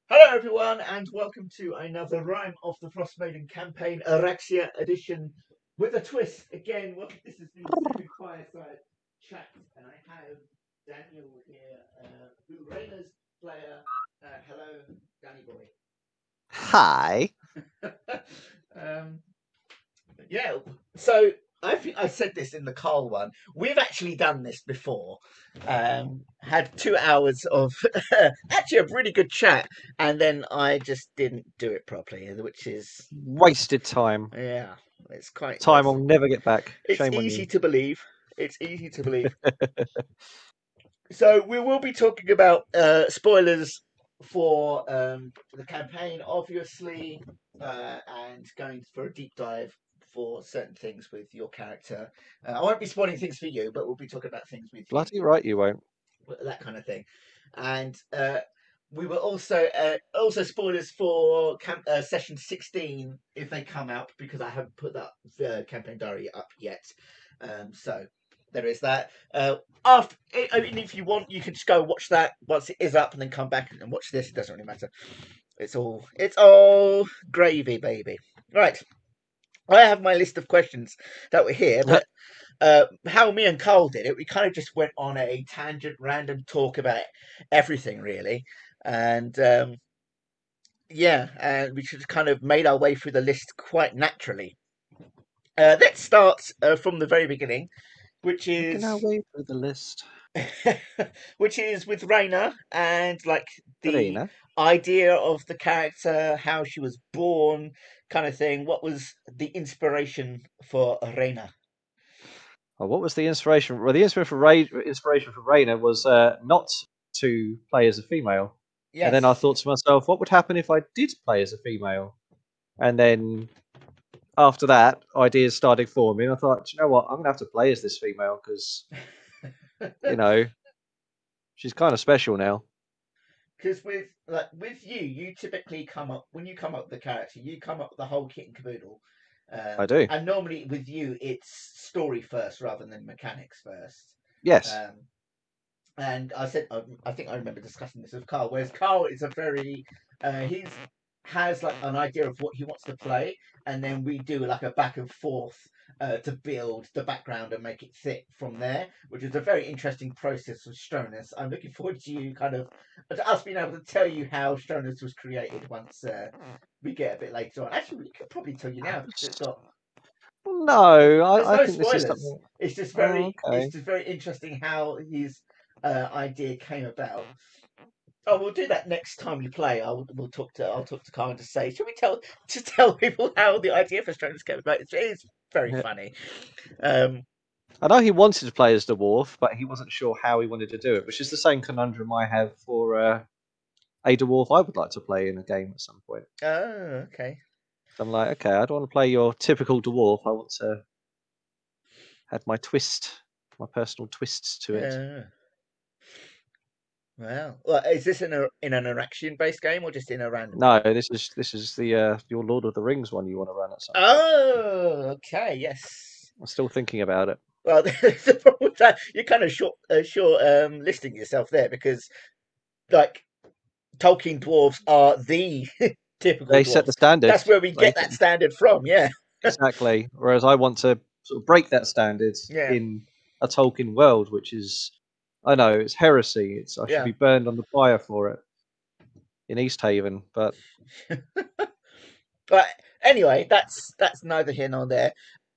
Hello, everyone, and welcome to another Rime of the Frost Maiden campaign, Araxia edition, with a twist. Again, this is the second fireside chat, and I have Daniel here, who Rayna's player. Hello, Danny boy. Hi. um, yeah, so I think I said this in the Carl one. We've actually done this before. Had 2 hours of actually a really good chat, and then I just didn't do it properly, which is Wasted time. yeah, it's quite Time I'll never get back. it's Shame on easy you. to believe. It's easy to believe. So we will be talking about spoilers for the campaign, obviously, and going for a deep dive for certain things with your character. I won't be spoiling things for you, but we'll be talking about things with you, Bloody right you won't. that kind of thing. And we will also spoilers for session 16 if they come out, because I haven't put that campaign diary up yet. So there is that. After, I mean, if you want, you can just go watch that once it is up, and then come back and watch this. It doesn't really matter. It's all gravy, baby. Right. I have my list of questions that were here, but how me and Carl did it, we kind of just went on a tangent, random talk about everything, really, and yeah, and we just kind of made our way through the list quite naturally. Let's start from the very beginning, which Making our is way through the list. which is with Raina, and like the Karina. idea of the character, how she was born, kind of thing. What was the inspiration for Reina? Oh, what was the inspiration? Well, the inspiration for Raina was not to play as a female. And then I Yes. thought to myself, what would happen if I did play as a female? And then after that, ideas started forming. I thought, you know what? I'm going to have to play as this female because, you know, she's kind of special now. Because with you, you typically come up when you come up with the character, you come up with the whole kit and caboodle. I do. And normally with you, it's story first rather than mechanics first. Yes. Um, and I said, I think I remember discussing this with Carl. Whereas Carl is a very, he's has like an idea of what he wants to play, and then we do like a back and forth to build the background and make it fit from there, which is a very interesting process with Stronus. I'm looking forward to you kind of to us being able to tell you how Stronus was created once we get a bit later on. Actually, we could probably tell you now because it's got No, there's I no think this is spoilers. something. It's just Oh, very it's okay. just very interesting how his idea came about. Oh, we'll do that next time we play. I'll talk to Carl to say, should we tell people how the idea for Strangers came about? It's very Yeah. funny. Um, I know he wanted to play as the dwarf, but he wasn't sure how he wanted to do it, which is the same conundrum I have for a dwarf I would like to play in a game at some point. oh, okay. So I'm like, okay, I don't want to play your typical dwarf. I want to add my twist, my personal twists to it. Wow. Well, is this in an interaction based game or just in a random No, game? this is the your Lord of the Rings one you want to run at some point. Oh, okay. Yes. I'm still thinking about it. Well, the problem with that, you're kind of short listing yourself there, because like Tolkien dwarves are the typical They set dwarves. the standard. That's where we They get that standard from. Yeah, exactly. Whereas I want to sort of break that standard yeah, in a Tolkien world, which is, I know, it's heresy. It's I should yeah. be burned on the fire for it in East Haven, but But anyway, that's neither here nor there.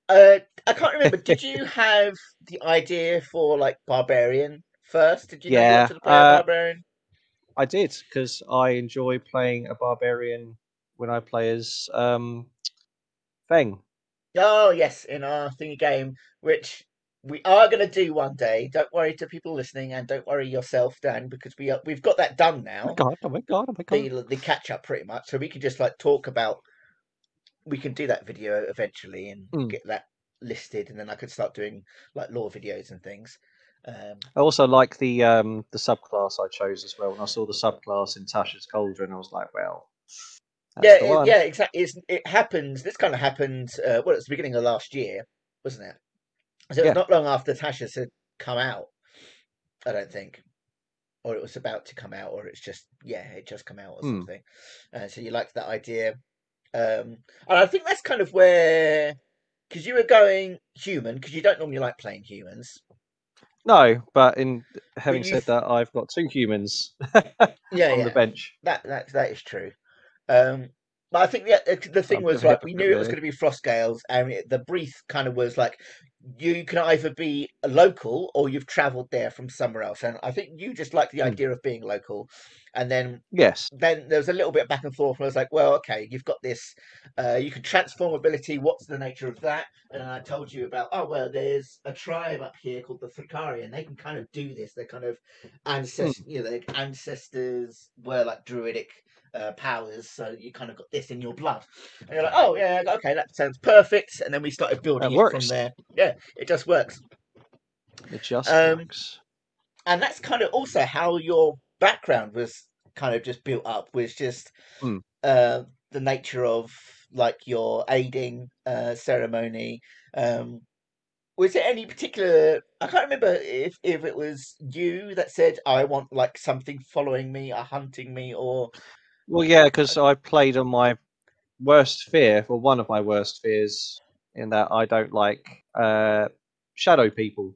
I can't remember. Did you have the idea for like barbarian first? Did you know you yeah, wanted to play a barbarian? I did because I enjoy playing a barbarian when I play as Feng. Oh yes, in our thingy game, which we are going to do one day. Don't worry to people listening, and don't worry yourself, Dan, because we've got that done Oh my now. god! Oh my god! Oh my god! The catch up pretty much, so we can just like talk about. We can do that video eventually and Mm. get that listed, and then I could start doing like lore videos and things. I also like the subclass I chose as well. When I saw the subclass in Tasha's Cauldron, I was like, well, that's Yeah, the one. yeah, exactly. It happens. This kind of happened. Well, it's the beginning of last year, wasn't it? So it was Yeah, not long after Tasha's had come out. I don't think. or it was about to come out, or it's just it just come out or Hmm. something. And so you liked that idea, and I think that's kind of where, because you were going human, because you don't normally like playing humans, No, but in but having you, said that, I've got 2 humans on the yeah, bench. that is true. Um, but I think the I'm thing a bit was of a like we hypocrite, knew it was really. going to be Frostgales, and the brief kind of was like you can either be a local or you've travelled there from somewhere else, and I think you just like the Hmm. idea of being local, and Yes. then there was a little bit back and forth. And I was like, well, okay, you've got this. You can transform ability. What's the nature of that? And I told you about, oh well, there's a tribe up here called the Thrakari, and they can kind of do this. They're kind of Hmm. their ancestors were like druidic powers, so you kind of got this in your blood. And you're like, oh yeah, okay, that sounds perfect. And then we started That building it from works. there. Yeah, it just works. It just Um, works. and that's kind of also how your background was kind of just built up, was just Hmm. the nature of like your aiding ceremony. Um, was there any particular? I can't remember if it was you that said I want like something following me, or hunting me, or Well, yeah, because I played on my worst fear, or one of my worst fears, in that I don't like shadow people.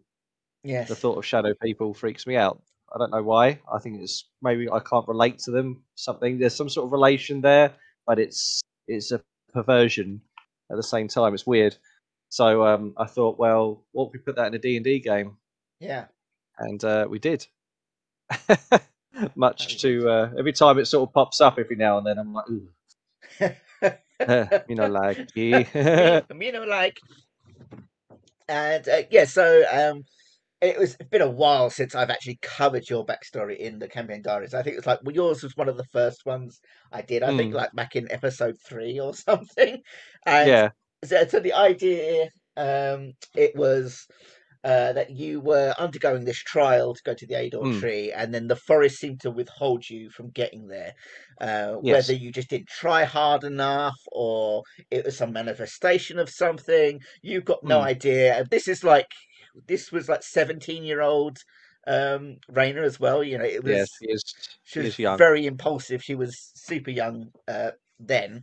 The yes, thought of shadow people freaks me out. I don't know why. I think it's maybe I can't relate to them. Something there's some sort of relation there, but it's a perversion at the same time. It's weird. So I thought, well, what if we put that in a D&D game? yeah, And we did. Much you did. to every time it sort of pops up every now and then, I'm like, ooh, me no like ye. me know like, and yeah, so it's been a while since I've actually covered your backstory in the Campaign Diaries. I think it's like well, yours was one of the first ones I did. I think Mm, like back in episode 3 or something. And yeah. so the idea, it was that you were undergoing this trial to go to the Ador Mm, tree, and then the forest seemed to withhold you from getting there. Whether yes. you just didn't try hard enough, or it was some manifestation of something, you've got no Mm, idea. This was like 17-year-old Raina as well. You know, yeah. she She was is young. very impulsive. She was super young then,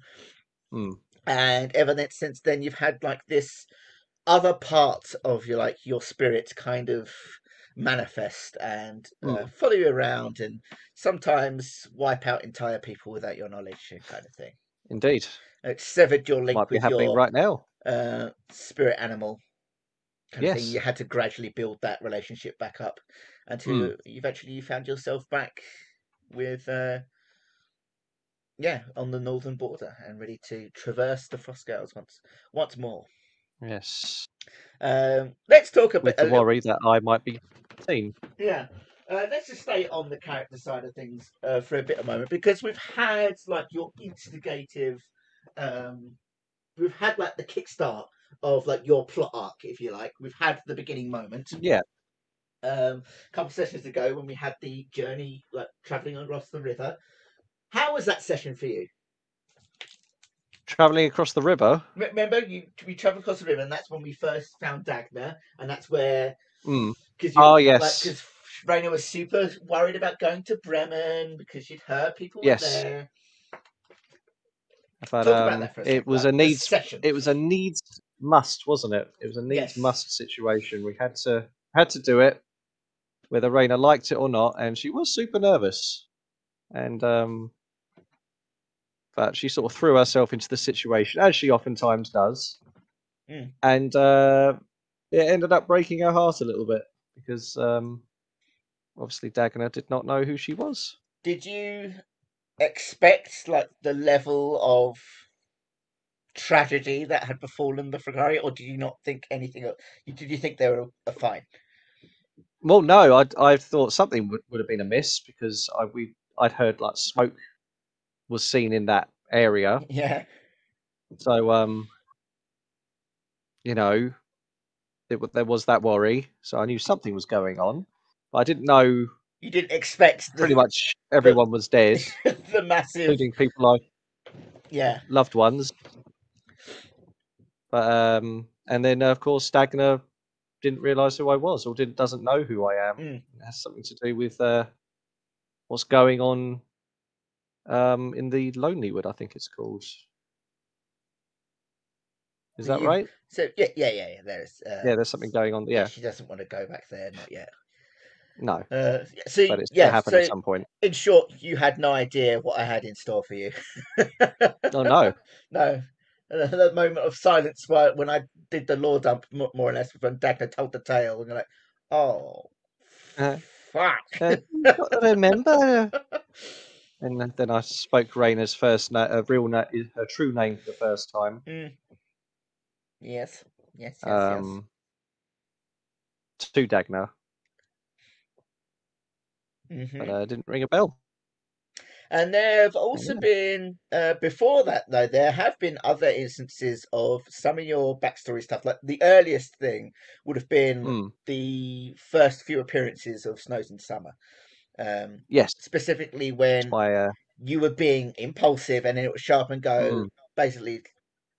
Mm, and ever since then, you've had like this other part of your spirit kind of manifest and mm, follow you around, and sometimes wipe out entire people without your knowledge, kind of thing. indeed. It severed your link Might be with happening your right now. spirit animal, kind of thing. Yes. You had to gradually build that relationship back up Mm, until eventually you found yourself back with on the northern border and ready to traverse the Frostgales once more. yes. Let's talk a bit With a the little. worry that I might be seen. Yeah. Let's just stay on the character side of things for a bit of a moment, because we've had like your instigative, um, we've had like the kickstart of like your plot arc, if you like. We've had the beginning moment Yeah. a couple of sessions ago when we had the journey, like traveling across the river. How was that session for you? Traveling across the river. Remember, we traveled across the river, and that's when we first found Dagna, and that's where Mm. because Oh, because yes. Raina was super worried about going to Bremen because she'd heard people were Yes. there. But Talk about that for a it sec, was like a the needs session. it was a needs must, wasn't it? It was a needs Yes. must situation. We had to do it, whether Raina liked it or not, and she was super nervous. And but she sort of threw herself into the situation, as she oftentimes does. Mm. And it ended up breaking her heart a little bit because obviously Dagna did not know who she was. Did you expect like the level of tragedy that had befallen the Fragari, or did you not think anything? Did you think they were fine? Well, no, I thought something would have been amiss because I'd heard like smoke was seen in that area. Yeah. So you know, there was that worry. So I knew something was going on, but I didn't know You didn't expect pretty much the everyone was dead, the massive. including people I Yeah. loved ones. But and then of course Dagna didn't realise who I was or doesn't know who I am. Mm. It has something to do with what's going on in the Lonelywood, I think it's called. Is that right? So yeah. There's Yeah, there's something going on. Yeah, she doesn't want to go back there, not yet. no, So but it's going to yeah, happen so at some point. in short, you had no idea what I had in store for you. Oh no, No. That moment of silence when I did the law dump, more or less, when Dagna told the tale, and you're like, oh, uh, fuck. you've got to remember. And then I spoke Raina's her true name for the first time. Yes. To Dagna, but Mm-hmm. didn't ring a bell. And there have also been, before that, though, there have been other instances of some of your backstory stuff. Like the earliest thing would have been the first few appearances of Snows in Summer. Yes, Specifically when by you were being impulsive and then it would show up and go, basically,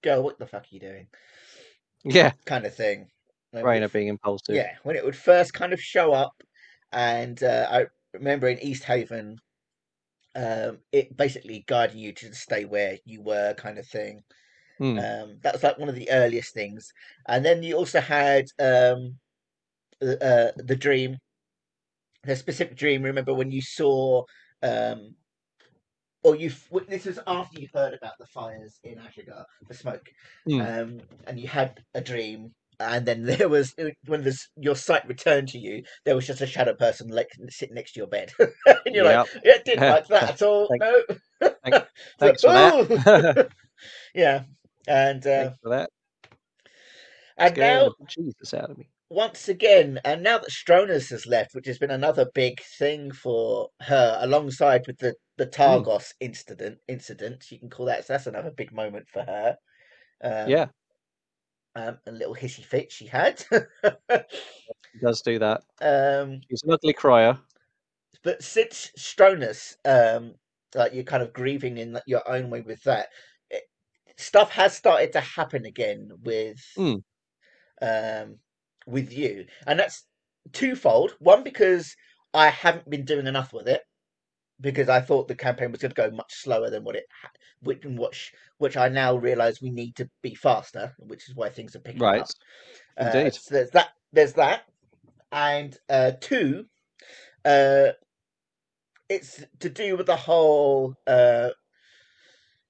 girl, what the fuck are you doing? yeah, Kind of thing. Raina being impulsive. Yeah, when it would first kind of show up. And I remember in East Haven, it basically guiding you to stay where you were, kind of thing. That was like one of the earliest things. And then you also had the dream, the specific dream. Remember when you saw, or this was after you heard about the fires in Ashigar, the smoke, and you had a dream. And then there was, when your sight returned to you, there was just a shadow person sitting next to your bed, and you're like, "Yeah, didn't like that at all." No, thanks for that. Yeah, and thanks for that. And Scaring now, the Jesus out of me. once again, and now that Stronas has left, which has been another big thing for her, alongside with the Targos incident, you can call that. So that's another big moment for her. Yeah. A little hissy fit she had. He does do that. Um, He's an ugly crier. But since Stronas, like you're kind of grieving in your own way with that, stuff has started to happen again with you, and that's twofold. One, because I haven't been doing enough with it, because I thought the campaign was going to go much slower than which I now realise we need to be faster, which is why things are picking Right. up. Indeed. So there's that. And two, it's to do with the whole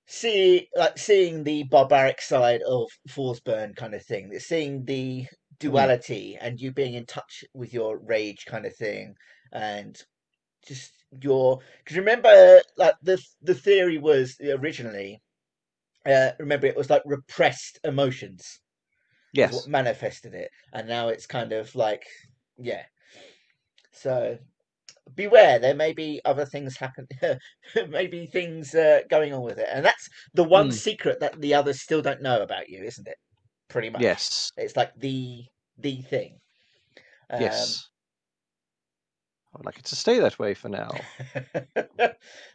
seeing the barbaric side of Forsburn kind of thing. It's seeing the duality and you being in touch with your rage kind of thing, and just because remember, like the theory was originally, remember, it was like repressed emotions is what Yes. manifested it, and now it's kind of like, yeah. So beware, there may be other things happen, maybe things going on with it, and that's the one secret that the others still don't know about you, isn't it? Pretty much. Yes. It's like the thing. Yes. I'd like it to stay that way for now.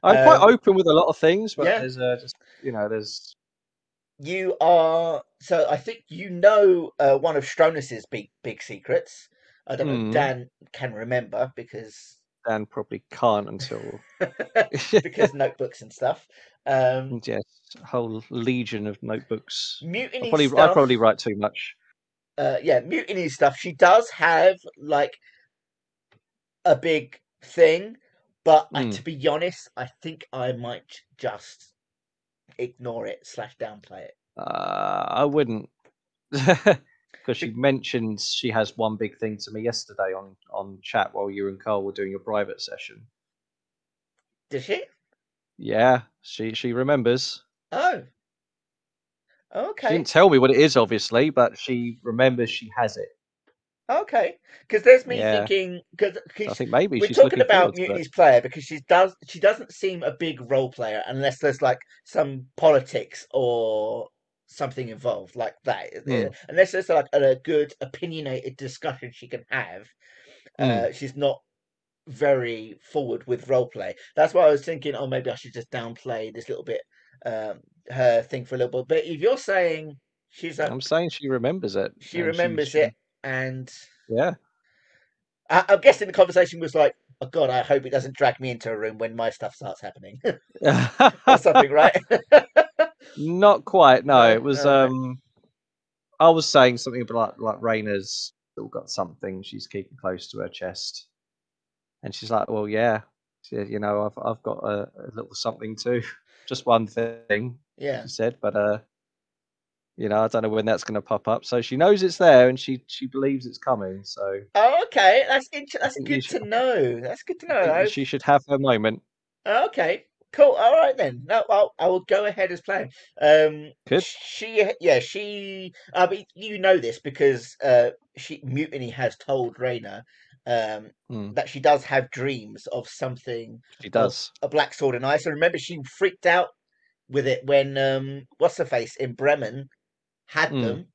I'm quite open with a lot of things, but there's just there's. You are, so I think one of Stronas's big secrets. I don't know if Dan can remember, because Dan probably can't until because notebooks and stuff. Yes, a whole legion of notebooks. Mutiny I stuff. probably write too much. Mutiny stuff. She does have like a big thing, but to be honest, I think I might just ignore it / downplay it. I wouldn't, because she mentioned she has one big thing to me yesterday on chat while you and Carl were doing your private session. Does she? Yeah, she remembers. Oh. Okay. She didn't tell me what it is, obviously, but she remembers she has it. Okay, because there's me thinking, because I think maybe we're she's talking looking about forward to it. Mutiny's player, because she doesn't seem a big role player unless there's like some politics or something involved like that. Unless there's like a good opinionated discussion she can have, she's not very forward with role play. That's why I was thinking, oh, maybe I should just downplay this little bit, her thing for a little bit. But if you're saying I'm saying she remembers it. she remembers it, and yeah, I'm guessing the conversation was like, oh God, I hope it doesn't drag me into a room when my stuff starts happening or something, right? Not quite. No, No, it was. okay. I was saying something about like Raina's still got something she's keeping close to her chest, and she's like, "Well, yeah, you know, I've got a little something too, just one thing," Yeah. she said, but you know, I don't know when that's going to pop up. So she knows it's there, and she believes it's coming. So Oh, okay. I That's think good to know. That's good to I know. think she should have her moment. Okay, cool. All right then. No, I will go ahead as planned. Good. She. I mean, you know this because Mutiny has told Reyna, Mm, that she does have dreams of something she of does. a black sword and ice. And remember, she freaked out with it when what's her face in Bremen had Mm, them.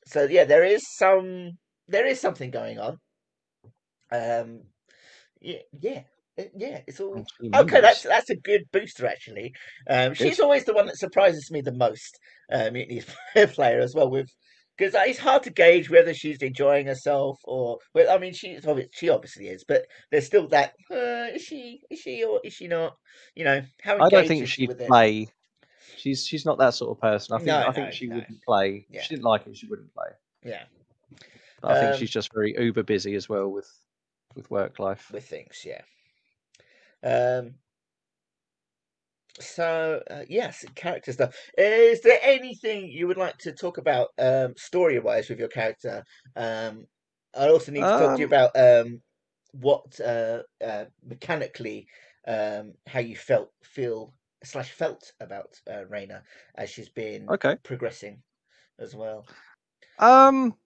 So yeah, there is something going on. Um, yeah, yeah. It's all and she okay. remembers. That's a good booster actually. Good. She's always the one that surprises me the most. Mutiny's player as well with because it's hard to gauge whether she's enjoying herself or well, I mean she obviously is, but there's still that is she or is she not? You know, how I don't engaged think is she she'd with it? play. She's not that sort of person. No, I no, think she no. wouldn't play. If Yeah, she didn't like it, she wouldn't play. yeah. But I think Um, she's just very uber busy as well with work life. with things, yeah. Um, So, yes, character stuff. Is there anything you would like to talk about story-wise with your character? I also need to talk to you Um. about what mechanically how you felt about Reina as she's been Okay. progressing as well. Um.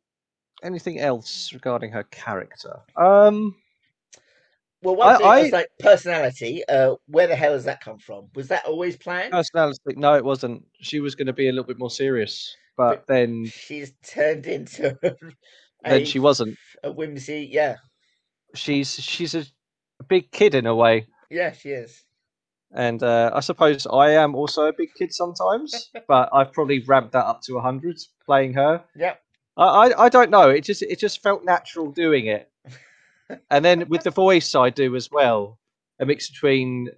Anything else regarding her character? Well, one thing I was I like personality. Where the hell has that come from? Was that always planned? personality. No, it wasn't. She was going to be a little bit more serious, But but she's turned into then a she wasn't. a whimsy. Yeah, She's a big kid in a way, yeah, she is. and I suppose I am also a big kid sometimes, but I've probably ramped that up to 100 playing her. Yep. I don't know. It just felt natural doing it, and then with the voice I do as well, a mix between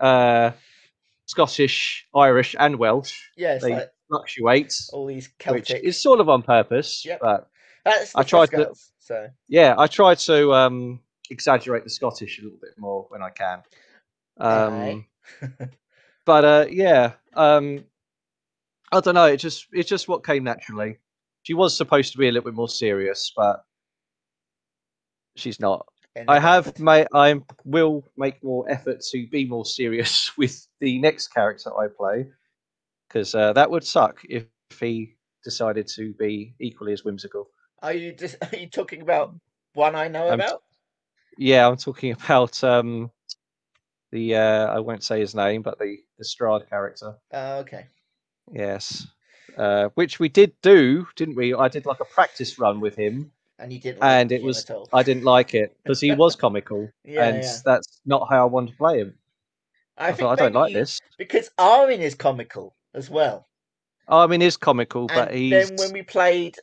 Scottish, Irish, and Welsh. Yes, They like fluctuate, all these which Celtic. is sort of on purpose, Yep, but that's I the try Frost to. Girls. So, Yeah, I try to exaggerate the Scottish a little bit more when I can. aye. Um, but yeah, I don't know. It's just what came naturally. She was supposed to be a little bit more serious, but she's not. Ended up. I will make more effort to be more serious with the next character I play because that would suck if he decided to be equally as whimsical. Are you talking about one I know I'm about? Yeah, I'm talking about the I won't say his name, but the Strahd character. Oh, okay. Yes, which we did do, didn't we? I did like a practice run with him, And you didn't like and it him was at all. I didn't like it because he was comical, Yeah, and yeah. that's not how I wanted to play him. I I thought think I don't like maybe this. because Armin is comical as well. Armin is comical, but And then when we played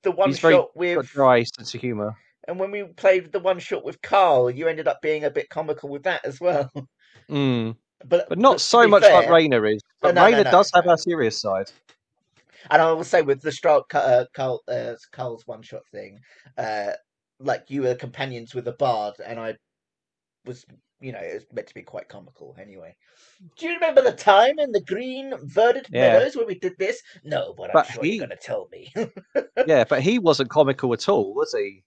the one he's very shot with got dry sense of humor. and when we played the one shot with Carl, you ended up being a bit comical with that as well. Mm. But But not to so be much like fair, Rainer is. oh, But Rainer does have a serious side. And I will say with the Carl's one shot thing, uh, like you were companions with a bard, and I was, it was meant to be quite comical anyway. Do you remember the time in the green verdant Yeah, meadows where we did this? No, but I'm but sure you're going to tell me. he wasn't comical at all, was he?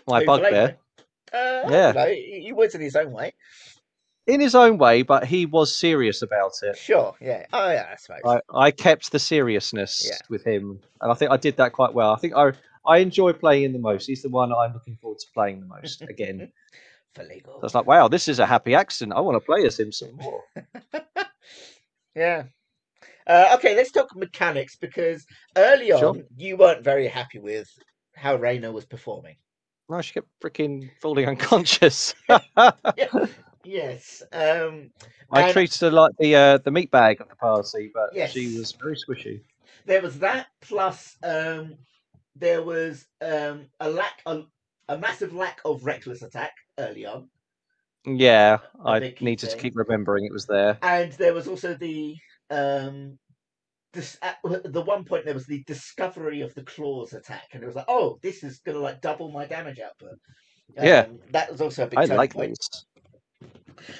My Who played bugbear. me? I don't Yeah, know. He was in his own way. in his own way, but he was serious about it. Sure, yeah. Oh, yeah, I suppose. I kept the seriousness Yeah. with him, and I think I did that quite well. I think I enjoy playing him the most. He's the one I'm looking forward to playing the most again. For So legal. it's like, wow, this is a happy accident. I want to play as him some more. Yeah. Okay, let's talk mechanics because early Sure. on you weren't very happy with how Reina was performing. No, she kept freaking falling unconscious. Yes. I And treated her like the meat bag of the party, but she yes, was very squishy. there was that. Plus, there was a lack. a massive lack of reckless attack early on, Yeah, a I big key needed to thing, keep remembering it was there. and there was also um, at the one point there was the discovery of the claws attack, and it was like, oh, this is gonna like double my damage output. Yeah, That was also a big I turning like point. these.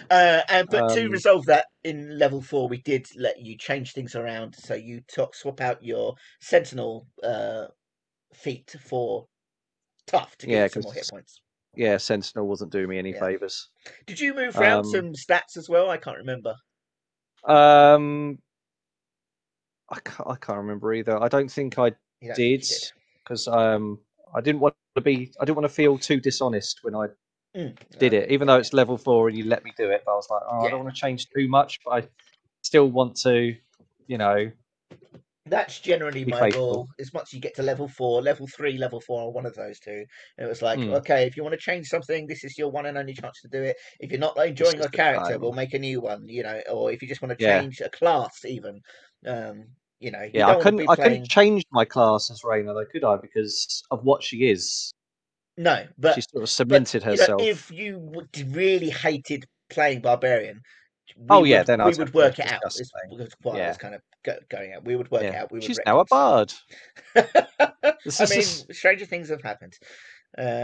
But to resolve that in level 4, we did let you change things around. So you swap out your Sentinel feat for Tough to give Yeah, it some more hit because points. Sentinel wasn't doing me any Yeah. favors. Did you move around Um, some stats as well? I can't remember. um, I can't remember either. I don't think I You don't think did you did. because I didn't want to feel too dishonest when I did it, even though Okay. it's level 4 and you let me do it. But I was like, oh, I Yeah. don't want to change too much, but I still want to, you know, That's generally be my rule. faithful. As much as you get to level 4, level 3, level 4, or one of those two. And it was like, Mm, okay, if you want to change something, this is your one and only chance to do it. If you're not this enjoying is a the character, time. we'll make a new one. Or if you just want to Yeah, change a class, even, um, you yeah. I don't want to couldn't be I couldn't playing. change my class as Reina, though, could I? Because of what she is. No, She sort of but cemented if herself. you really hated playing barbarian, Oh yeah, then we I'd have would to work it out. discuss Is playing. what I was Yeah, kind of going at. We would work it yeah. out. We would She's now a retcon bard. This I mean, is stranger things have happened.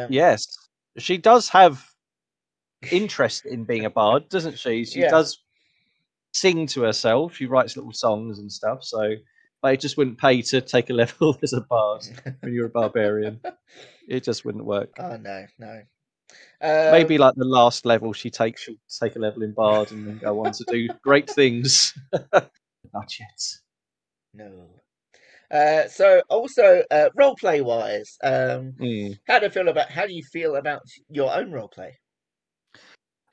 yes. She does have interest in being a bard, doesn't she? She Yeah. does sing to herself. She writes little songs and stuff. So, but it just wouldn't pay to take a level as a bard when you're a barbarian. It just wouldn't work. Oh no, no. Maybe Um, like the last level she'll take a level in bard and then go on to do great things. Not yet. no. So also role play wise, Mm. how do you feel about your own role play?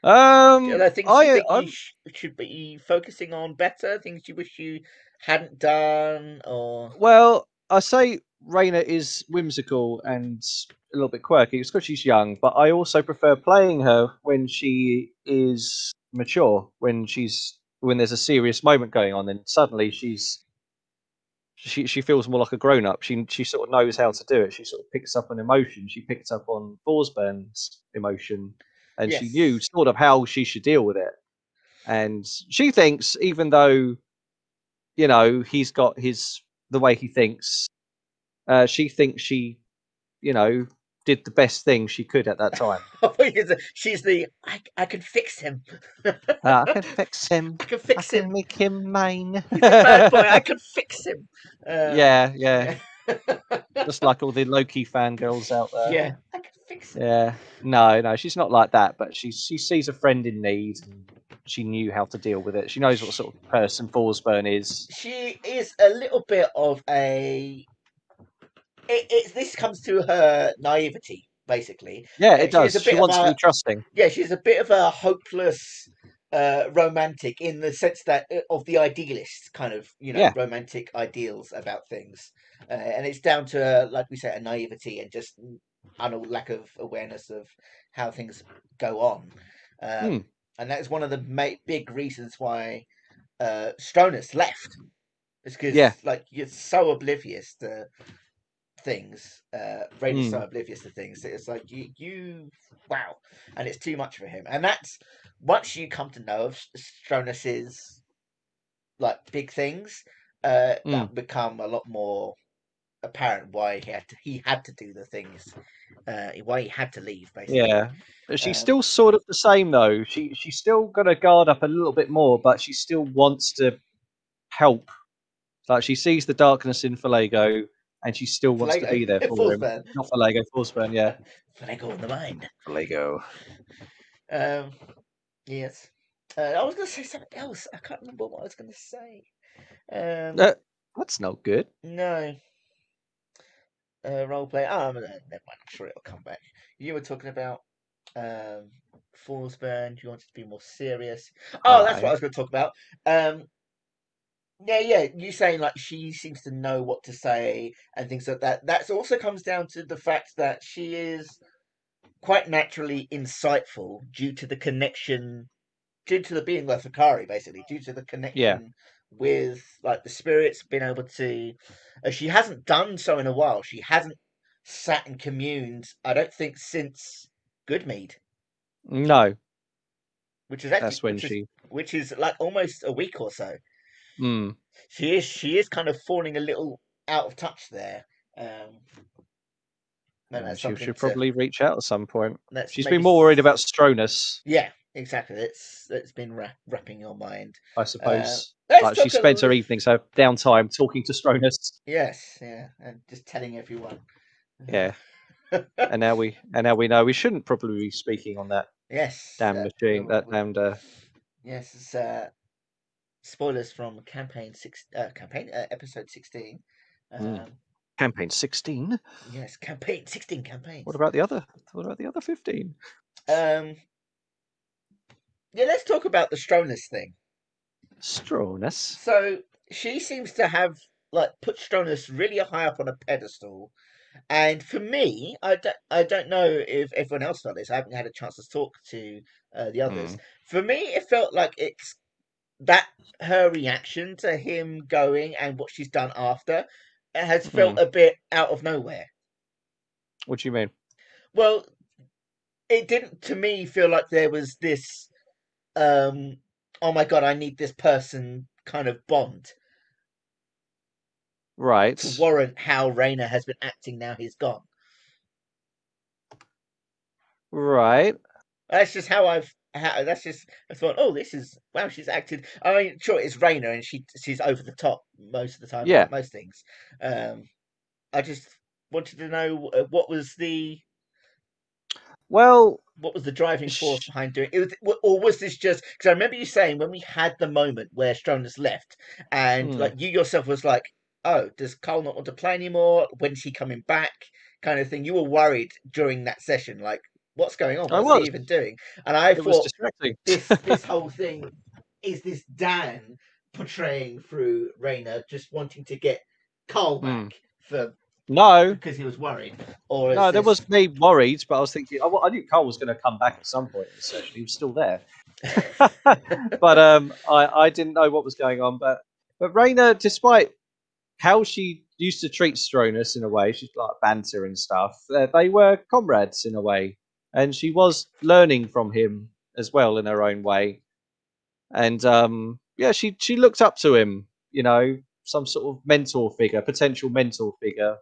Are there things you think you I'm should be focusing on better? Things you wish you hadn't done, or well. I say Raina is whimsical and a little bit quirky. It's because she's young, but I also prefer playing her when she is mature. When there's a serious moment going on, then suddenly she feels more like a grown up. She sort of knows how to do it. She sort of picks up an emotion. She picked up on Forsburn's emotion, and she knew yes, sort of how she should deal with it. And she thinks, even though he's got the way he thinks, she thinks she you know did the best thing she could at that time. she's the I can fix him. I can fix him. I can I fix can him. make him mine. He's a bad boy. I can fix him. Yeah, yeah. Yeah. Just like all the Loki fangirls out there. Yeah, I can fix him. Yeah, no, she's not like that. But she sees a friend in need, and she knew how to deal with it. She knows what sort of person Forsburn is. She is a little bit of a. This comes to her naivety, basically. Yeah, it She is does. a She bit of wants to a be trusting. yeah. She's a bit of a hopeless romantic in the sense that of the idealist kind of Yeah. romantic ideals about things, and it's down to like we say a naivety and just lack of awareness of how things go on, Hmm. and that is one of the big reasons why Stronus left. It's because Yeah. like you're so oblivious to things. Rain so Hmm. oblivious to things. It's like wow, and it's too much for him. And that's once you come to know of Stronus's like big things, Hmm. that become a lot more apparent why he had to do the things, why he had to leave basically. Yeah. But she's Um, still sort of the same though. She's still got to guard up a little bit more, but she still wants to help. Like she sees the darkness in Falago, and she still for wants to Lego, be there for him. Forsberg, Not Falago, Forsburn. Yeah. for Lego in the mind. Falago. Um, yes. I was going to say something else. I can't remember what I was going to say. That's not good. No. Role play. Oh, never mind. I'm sure it'll come back. You were talking about um, Forsburn. You wanted to be more serious. Oh, that's what I Aye. was going to talk about. Um, yeah. You saying like she seems to know what to say and things like that. That also comes down to the fact that she is quite naturally insightful due to the connection, due to the being with Akari, basically, due to the Yeah. connection with like the spirits, being able to. She hasn't done so in a while. She hasn't sat and communed. I don't think since Goodmead, No, which is actually that's when she. which is like almost a week or so. Mm, She is kind of falling a little out of touch there. Um, and yeah, that's she something should to probably reach out at some point. that's She's been maybe more worried about Stronus, yeah, exactly. It's been wrapping your mind. I suppose. Let's Like she talk a spent her little. evenings, her downtime, talking to Stronus. Yes, yeah, and just telling everyone. Yeah, and now we know we shouldn't probably be speaking on that Yes, damn machine. That damned. yes. It's, spoilers from campaign episode 16. Mm. Um, Campaign 16. yes, campaign 16 campaigns. What about the other? What about the other 15? Um, yeah, let's talk about the Stronus thing. Stronus. So she seems to have like put Stronus really high up on a pedestal. And for me, I don't know if everyone else felt this. I haven't had a chance to talk to the others. Mm. For me, it felt like it's that her reaction to him going and what she's done after has felt Mm. a bit out of nowhere. What do you mean? Well, it didn't to me feel like there was this oh my god, I need this person kind of bond to Right. warrant how Raina has been acting now he's gone. Right. That's just that's just I thought, oh, this is wow, she's acted. I mean, sure, it's Raina and she's over the top most of the time Yeah. about most things. Um, I just wanted to know Well, what was the driving force behind doing it, or was this just because I remember you saying when we had the moment where Stronus left, and like you yourself was like, oh, does Carl not want to play anymore? When's he coming back? Kind of thing. You were worried during that session, like, what's going on? I What's he was. even doing? And I It was thought distracting. this whole thing is this Dan portraying through Raina just wanting to get Carl back for No. because he was worried, or No, is there this was me worried, but I was thinking, I knew Carl was going to come back at some point in the session. He was still there. But I didn't know what was going on. But Raina, despite how she used to treat Stronus in a way, she's like banter and stuff, they were comrades in a way. And she was learning from him as well in her own way. And yeah, she looked up to him, some sort of mentor figure, potential mentor figure.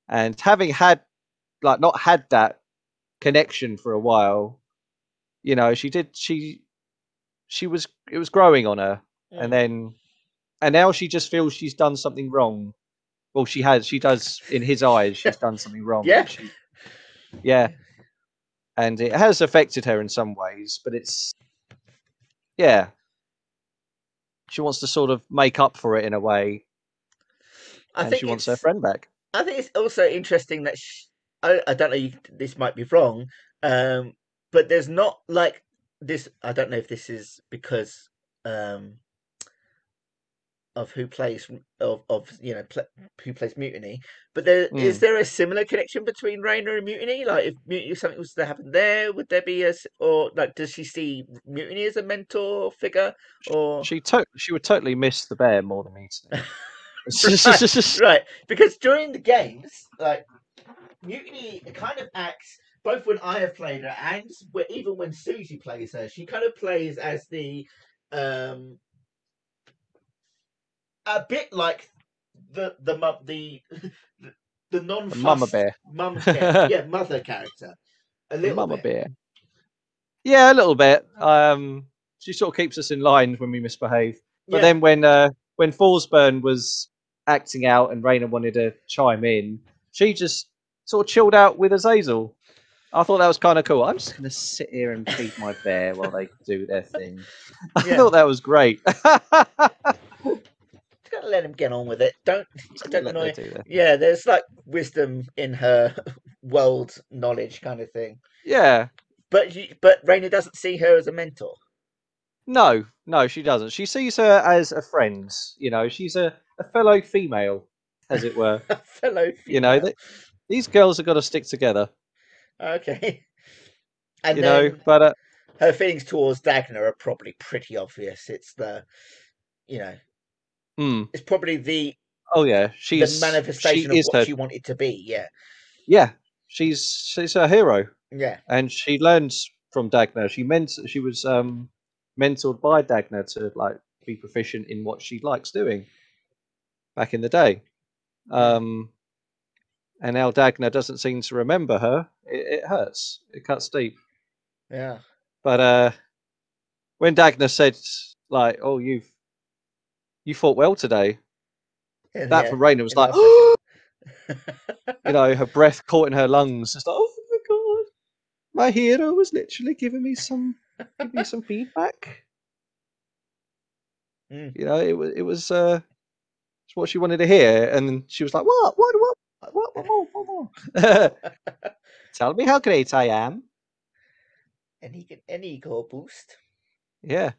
And having had not had that connection for a while, she was it was growing on her, and now she just feels she's done something wrong. Well, she does in his eyes, she's done something wrong. yeah. Yeah, and it has affected her in some ways, but yeah, she wants to sort of make up for it in a way, and she wants her friend back. I think it's also interesting that I don't know. This might be wrong, but there's not like this. I don't know if this is because um, of who plays of who plays Mutiny, but is there a similar connection between Raina and Mutiny? Like, if something was to happen there, would there be or like does she see Mutiny as a mentor figure, or she would totally miss the bear more than Mutiny. right, because during the games, like Mutiny kind of acts both when I have played her and even when Susie plays her, she kind of plays as the a bit like the the non mama bear, mother character, a little mama bit. bear. Yeah, a little bit. She sort of keeps us in line when we misbehave. But then when Forsburn was acting out and Raina wanted to chime in, she just sort of chilled out with Azazel. I thought that was kind of cool. I'm just going to sit here and feed my bear while they do their thing. I thought that was great. Gotta let him get on with it. Don't annoy. Yeah, there's like wisdom in her world knowledge kind of thing. Yeah, but Raina doesn't see her as a mentor. No, she doesn't. She sees her as a friend. She's a fellow female, as it were. A fellow female. These girls have got to stick together. Okay. And then, but her feelings towards Dagna are probably pretty obvious. It's it's probably the the manifestation of what she wanted to be. Yeah. Yeah, she's a hero, Yeah. and she learns from Dagna. She was mentored by Dagna to like be proficient in what she likes doing back in the day. Mm. And now Dagna doesn't seem to remember her. It hurts. It cuts deep. Yeah. But when Dagna said like, "Oh, you fought well today," that Yeah. for Raina was In the like, last session. you know, her breath caught in her lungs. It's like, oh my god, my hero was literally give me some feedback. Mm. You know, it was it's what she wanted to hear, and then she was like, what more? Tell me how great I am. And he can an ego boost. Yeah,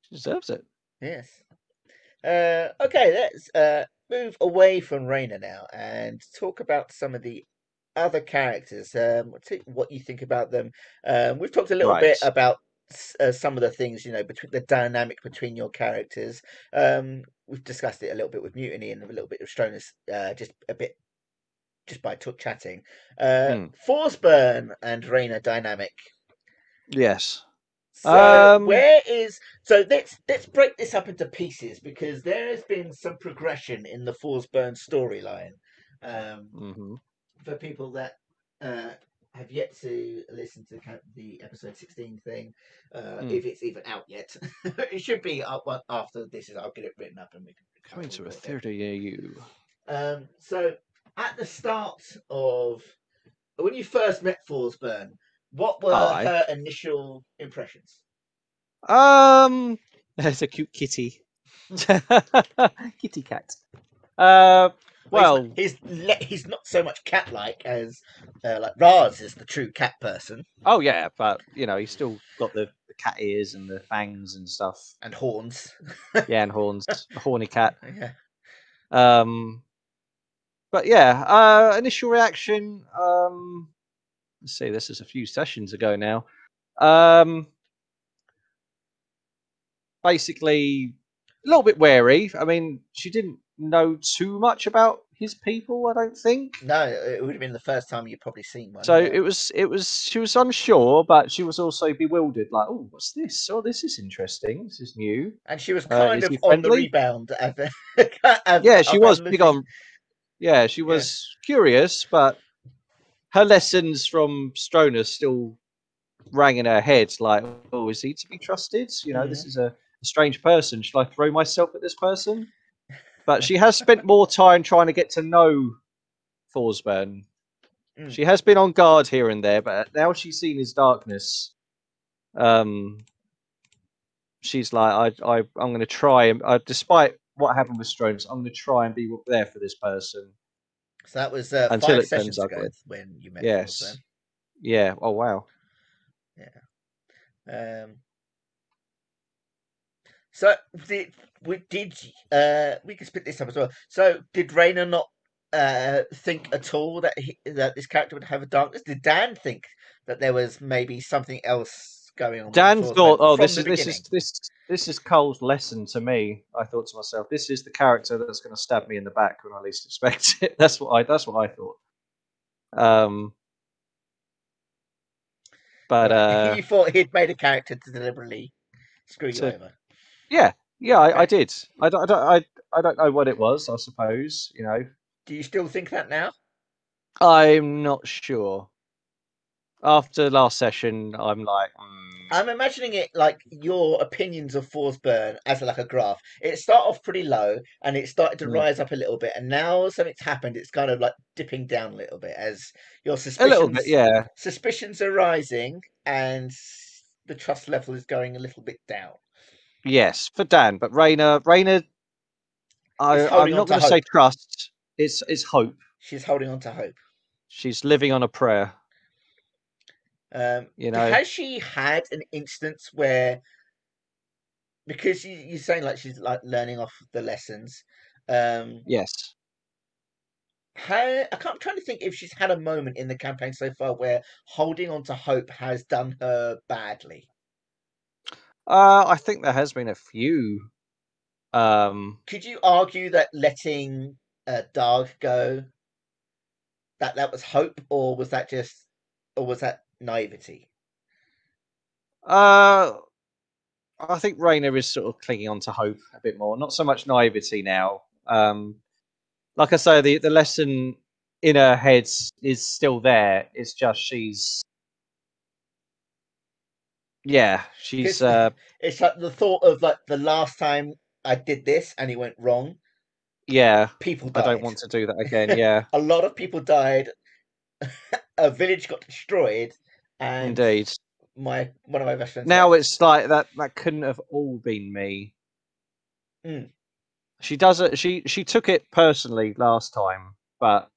she deserves it. Yes. Okay, let's move away from Raina now and talk about some of the other characters. What you think about them. We've talked a little Right. bit about some of the things, between the dynamic between your characters. We've discussed it a little bit with Mutiny and a little bit of Stronus, just a bit just by chatting. Hmm. Forsburn and Raina dynamic. Yes. So Um. where is so let's break this up into pieces because there has been some progression in the Forsburn storyline. Um, Mhm. for people that uh, have yet to listen to the episode 16 thing, Mm. if it's even out yet, it should be up after this. I'll get it written up and we can Coming to a record theatre near you. it. So at the start of when you first met Forsburn, what were Aye. her initial impressions? There's a cute kitty. Kitty cat. Uh, Well, well, he's not so much cat-like as like Raz is the true cat person oh yeah, but you know, he's still got the cat ears and the fangs and stuff. and horns. Yeah, and horns, a horny cat. Yeah. Um, but yeah, initial reaction. Let's see, this is a few sessions ago now. Um, basically, a little bit wary. I mean, she didn't know too much about his people, I don't think. No, it would have been the first time you'd probably seen one. So Yeah. she was unsure, but she was also bewildered. Like, oh, what's this? Oh, this is interesting. This is new. And she was kind Is of he on the friendly? rebound Yeah, she was upon big losing. on. Yeah, she Yeah. was curious, but her lessons from Stronus still rang in her head. Like, oh, is he to be trusted? You know, this Mm. is a strange person. Should I throw myself at this person? But she has spent more time trying to get to know Forsburn. Mm. She has been on guard here and there, but now she's seen his darkness. Um, she's like, I'm going to try and, despite what happened with Stronus, I'm going to try and be there for this person So that was until five it turns sessions ago ugly. when you met Forsburn. Yes. Yeah. Oh wow. Yeah. So we could split this up as well. So did Rayner not think at all that that this character would have a darkness? Did Dan think that there was maybe something else going on with Dan thought, Forsman oh, from the beginning? this is Cole's lesson to me. I thought to myself, this is the character that's going to stab me in the back when I least expect it. That's what I thought. But You thought he'd made a character to deliberately screw you to over. yeah, yeah, I Okay. did. I don't know what it was. I suppose you know. Do you still think that now? I'm not sure. After last session, I'm like, I'm imagining it like your opinions of Forsburn as like a graph. It started off pretty low and it started to mm, rise up a little bit, and now something's happened. It's kind of like dipping down a little bit as your a little bit, yeah. suspicions are rising and the trust level is going a little bit down. Yes, for Dan, but Raina, It's I'm holding on not to going to say hope. trust. It's hope. She's holding on to hope. She's living on a prayer. You know. Has she had an instance where, because you're saying like she's like learning off the lessons, Yes. I'm trying to think if she's had a moment in the campaign so far where holding on to hope has done her badly. I think there has been a few. Um, Could you argue that letting Darg go that was hope, or was that naivety? Uh, I think Raina is sort of clinging on to hope a bit more, not so much naivety now. Like I say, the lesson in her head is still there. It's just she's Because it's like the thought of like the last time I did this and it went wrong, yeah. people I don't died. want to do that again. Yeah, A lot of people died. A village got destroyed, and indeed. one of my best friends Now left. it's like that. That couldn't have all been me. Mm. She does it. She took it personally last time, but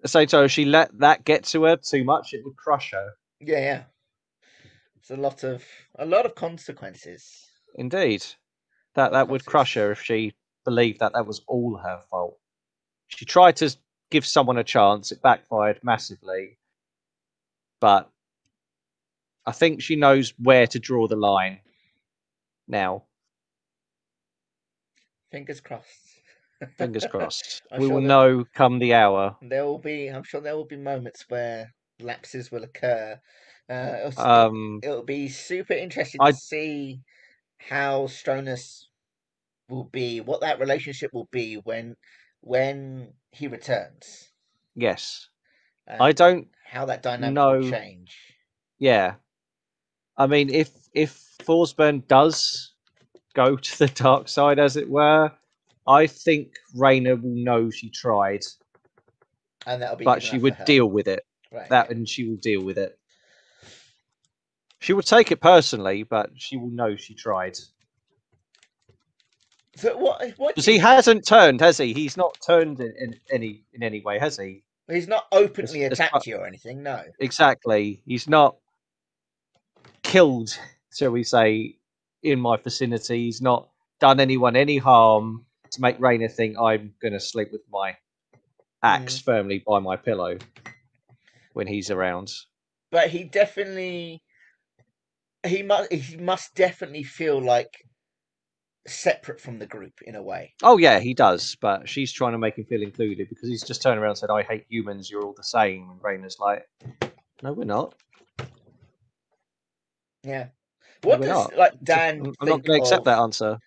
so she let that get to her too much, it would crush her. Yeah, yeah. It's a lot of consequences. Indeed, A that lot of that would crush consequences. her if she believed that that was all her fault. She tried to give someone a chance. It backfired massively, but I think she knows where to draw the line now. Fingers crossed. Fingers crossed. I'm We sure will that know come the hour. there will be. I'm sure there will be moments where lapses will occur. Um, It'll be super interesting to I see how Stronus will be, what that relationship will be when he returns, yes, I and don't how that dynamic will know. change. Yeah, I mean, if Forsburn does go to the dark side, as it were, I think Raina will know she tried, And that'll be but good she enough for would her. deal with it. Right, That okay. and she will deal with it. She will take it personally, but she will know she tried. So what Because do you he think? hasn't turned, has he? He's not turned in any way, has he? He's not openly As attacked you or anything, no. exactly, he's not killed, shall we say, in my vicinity. He's not done anyone any harm to make Raina think I'm going to sleep with my axe Mm. firmly by my pillow when he's around. But he must definitely feel like separate from the group in a way. Oh yeah, he does, but she's trying to make him feel included because he's just turned around and said, "I hate humans. You're all the same." And Raina's like, "No, we're not. Yeah. No, What we're does not. like Just, Dan I'm not think going to accept of? that answer."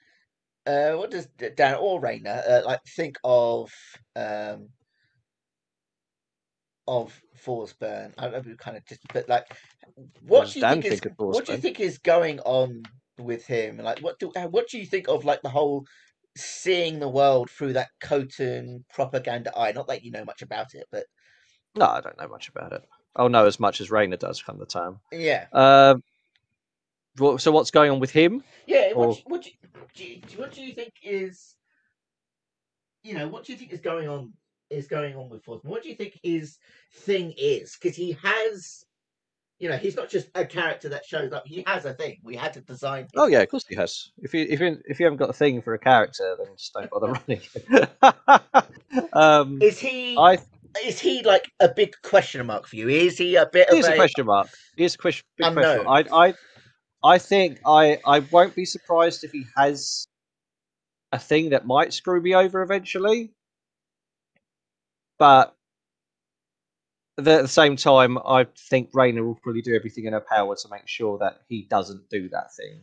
What does Dan or Raina like think of Forsburn? I don't know if we kind of just, but like, What what does do you Dan think is think of what do you Forsberg? think is going on with him? Like, what do you think of like the whole seeing the world through that Khotan propaganda eye? Not that you know much about it, but No, I don't know much about it. I'll know as much as Raina does from the time. yeah, Um, so what's going on with him? yeah. What Or what do you, what do you think is what do you think is going on with Forsman? What do you think his thing is? Because he has, he's not just a character that shows up. He has a thing. We had to design oh him. yeah, of course he has. If you haven't got a thing for a character, then just don't bother running. um, Is he I is he like a big question mark for you? Is he a bit He of is a a question mark. He is a big question unknown? mark. I think I won't be surprised if he has a thing that might screw me over eventually. But at the same time, I think Raina will probably do everything in her power to make sure that he doesn't do that thing,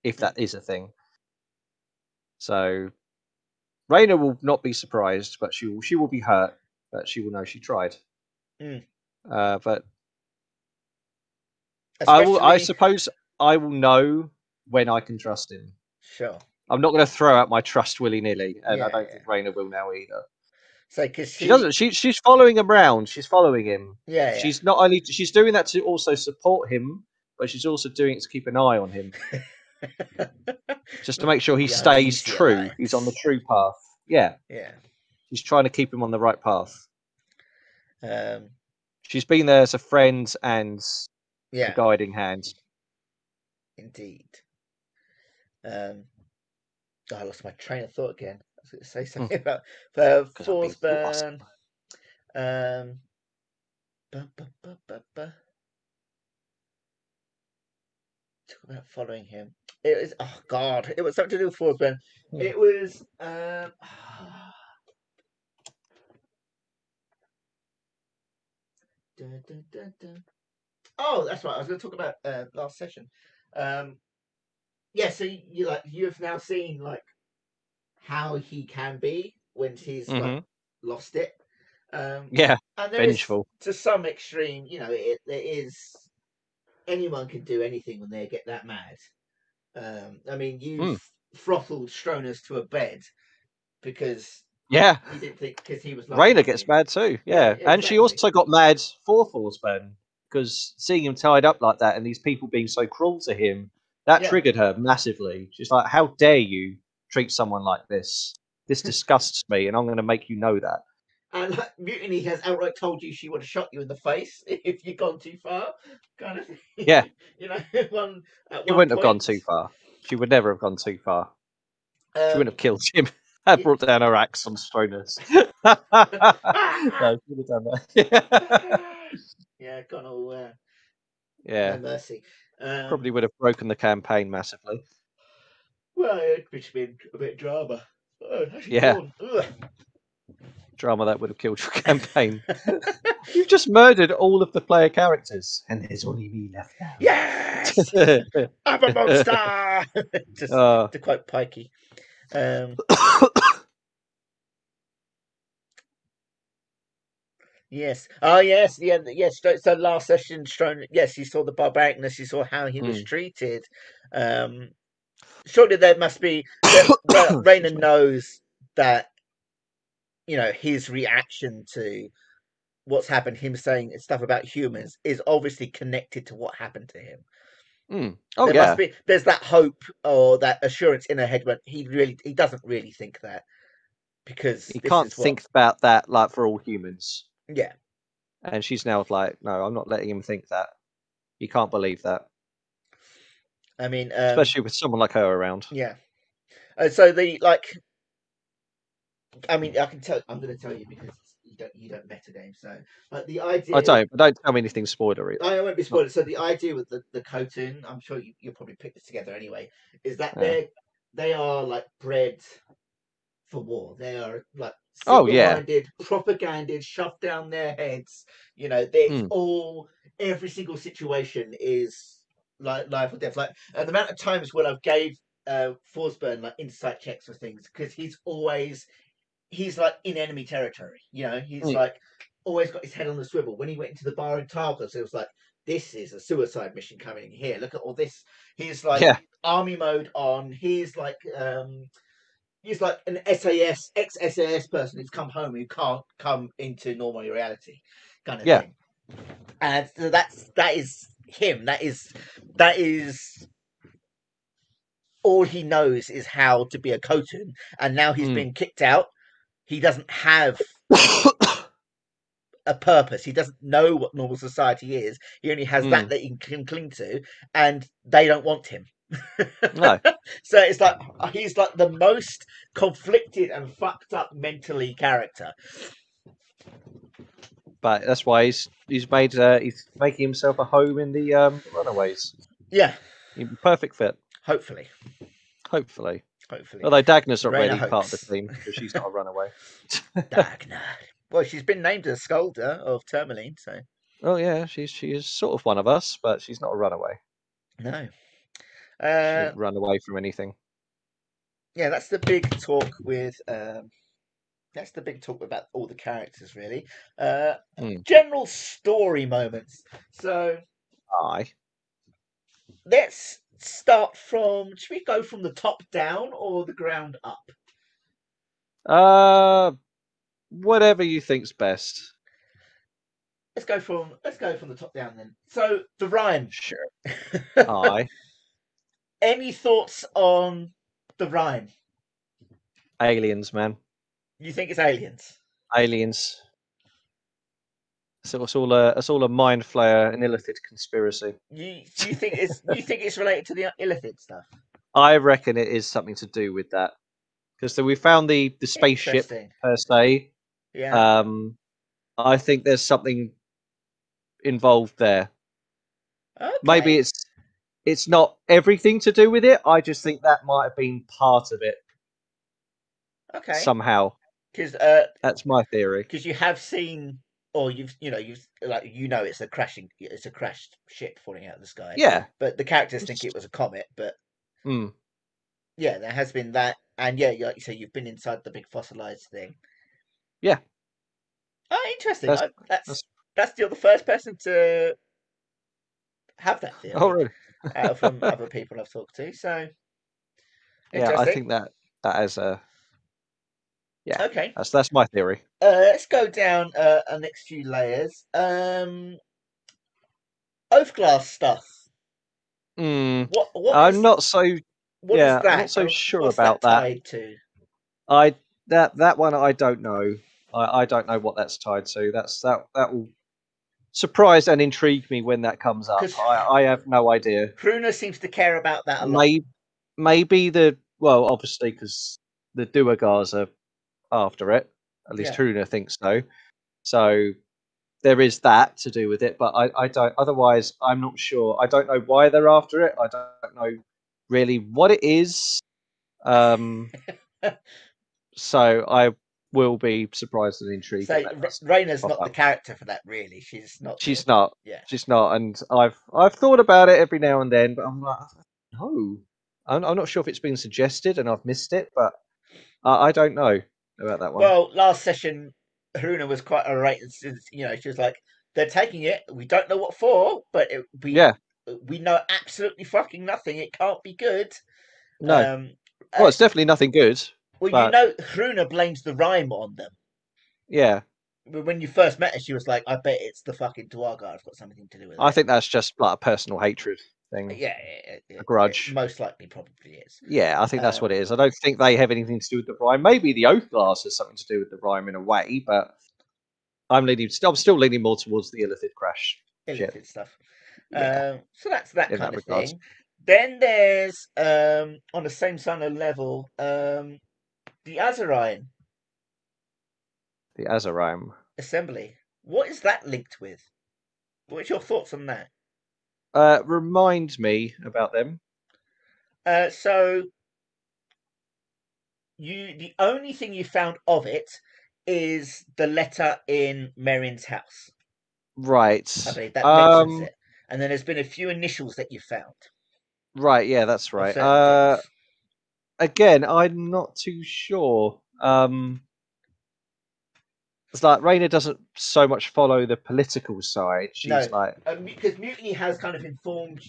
if that is a thing. So Raina will not be surprised, but she will be hurt, but she will know she tried. Mm. But I Especially, suppose I will know when I can trust him. sure, I'm not going to throw out my trust willy nilly, and I yeah, don't yeah. think Raina will now either. So because She doesn't. She's following him around. She's following him. yeah, She's not only she's doing that to also support him, but she's also doing it to keep an eye on him, yeah, just to make sure he the stays uneasy true. He's on the alliance. true path. Yeah, Yeah, she's trying to keep him on the right path. um, She's been there as a friend and a yeah, guiding hand. indeed. Um, I lost my train of thought again. I was going to say Because something about I'm being awesome. Forsburn. Um, bu- bu- bu- bu- bu- Talk about following him. It was, oh God, it was something to do with Forsburn. It was Dun, dun, dun, dun. Oh, that's right. I was going to talk about last session. Yeah, so you've now seen like how he can be when he's like Hmm. lost it. Yeah, And there is vengeful. to some extreme, there is anyone can do anything when they get that mad. I mean, you've Mm. throttled Stronus to a bed because Yeah, you didn't think because he was laughing Raina at gets you. mad too. Yeah, Yeah, and she exactly. also got mad for Forsberg because seeing him tied up like that and these people being so cruel to him, that Yeah. triggered her massively. She's like, "How dare you treat someone like this? This disgusts me, and I'm going to make you know that." And like, Mutiny has outright told you she would have shot you in the face if you'd gone too far, kind of thing. Yeah, you know, at she one wouldn't have gone point. too far. She would never have gone too far. She wouldn't Um, have killed him. Had y- brought down her axe on Stronus. No, ah! she would have done that. Yeah, gone all no Yeah, mercy. probably would have broken the campaign massively. Well, it could have been a bit drama. Oh, how's it Yeah, going? Ugh. drama that would have killed your campaign. You've just murdered all of the player characters, and there's only me left Yes, now. I'm a monster. Just uh, to quote Pikey. Um, yes. Oh, yes. Yeah. Yes. So last session, yes, you saw the barbaricness. You saw how he was mm. treated. Um, surely there must be that. Excuse Raina me. knows that his reaction to what's happened, him saying stuff about humans, is obviously connected to what happened to him. Mm. Oh yeah, There's that hope or that assurance in her head when he doesn't really think that because you this can't is what. think about that like for all humans. Yeah. And she's now like, no, I'm not letting him think that. You can't believe that, I mean, especially with someone like her around. yeah. So the like, I mean, I can tell. I'm going to tell you because you don't metagame. So, but the I idea. don't, but don't tell me anything spoilery though. I won't be Not, spoiled. So the idea with the Khotun, I'm sure you'll probably pick this together anyway, is that yeah. they are like bred for war. They are like Oh yeah. single-minded, propaganded, shoved down their heads. It's Mm. all every single situation is like life or death. Like the amount of times when I've gave Forsberg like insight checks for things because he's like in enemy territory. He's Mm. like always got his head on the swivel. When he went into the bar in Tarkos, it was like, this is a suicide mission coming in here. Look at all this. He's like Yeah. army mode on. He's like an SAS, ex-SAS person who's come home who can't come into normal reality, kind of Yeah. thing. And so that is him. That is all he knows is how to be a Khotun. And now he's Mm. been kicked out. He doesn't have a purpose. He doesn't know what normal society is. He only has that Mm. that he can cling to, and they don't want him. No. So it's like he's like the most conflicted and fucked up mentally character. But that's why he's making himself a home in the Runaways. Yeah, He'd be perfect fit, hopefully. hopefully. Hopefully. Although Dagna's not Raina really part of the hopes. team because she's not a runaway. Dagna. Well, she's been named a Skolda of Tourmaline, so Oh yeah, she is sort of one of us, but she's not a runaway. no. She didn't run away from anything. Yeah, that's the big talk with. That's the big talk about all the characters, really. General story moments. So Aye. let's start from. Should we go from the top down or the ground up? Whatever you think's best. Let's go from the top down then. So the Rhine. Sure. Aye. Any thoughts on the Rhine? Aliens, man. You think it's aliens? Aliens. So it's all a mind flayer and illithid conspiracy. You think it's related to the illithid stuff? I reckon it is something to do with that. Because we found the spaceship per se. Yeah. I think there's something involved there. Okay. Maybe it's not everything to do with it. I just think that might have been part of it. Okay. Somehow. Because that's my theory. Because you have seen or you've it's a crashed ship falling out of the sky, Yeah. but the characters think it was a comet. But Mm. yeah, there has been that, and yeah, like you say, you've been inside the big fossilized thing. Yeah. Oh, interesting. That's That's that's. that's you're the first person to have that Oh, theory really? from other people I've talked to. So Yeah, I interesting. think that is a yeah. Okay, That's my theory. let's go down our next few layers. Oath glass stuff. Mm. What I'm is not so what is yeah. I'm not that? so sure What's that about that. tied to? I that one I don't know. I don't know what that's tied to. That will surprise and intrigue me when that comes up. Because I have no idea. Hruna seems to care about that a lot. Maybe obviously because the Duergars are after it. At least Yeah. Huna thinks so. So there is that to do with it, but I don't. Otherwise, I'm not sure. I don't know why they're after it. I don't know really what it is. Um, so I will be surprised and intrigued So when that does Raina's pop not the up. character for that, really. She's not the. She's not. Yeah. She's not. And I've thought about it every now and then, but I'm like, no. I'm not sure if it's been suggested and I've missed it, but I don't know about that one. Well, last session, Haruna was quite alright. She was like, "They're taking it. We don't know what for, but Yeah. we know absolutely fucking nothing. It can't be good." No. Um, Well, uh, it's definitely nothing good, well, but Haruna blames the rhyme on them. yeah. When you first met her, she was like, "I bet it's the fucking Dwargar. I've got something to do with I it." think that's just like a personal hatred thing, Yeah, a it grudge. most likely probably is. Yeah, I think that's what it is. I don't think they have anything to do with the rhyme. Maybe the oath glass has something to do with the rhyme in a way, but I'm still leaning more towards the Illithid crash ship. Illithid stuff. Yeah, So that's that in that kind of regard. thing. Then there's on the same kind of level, the Azarine The Azarime. assembly. What is that linked with? What's your thoughts on that? Remind me about them. So the only thing you found of it is the letter in Merrin's house. Right. I believe that mentions it. And then there's been a few initials that you found Right, yeah, that's of right. certain things. Again, I'm not too sure. It's like Raina doesn't so much follow the political side. No, She's like, because Mutiny has kind of informed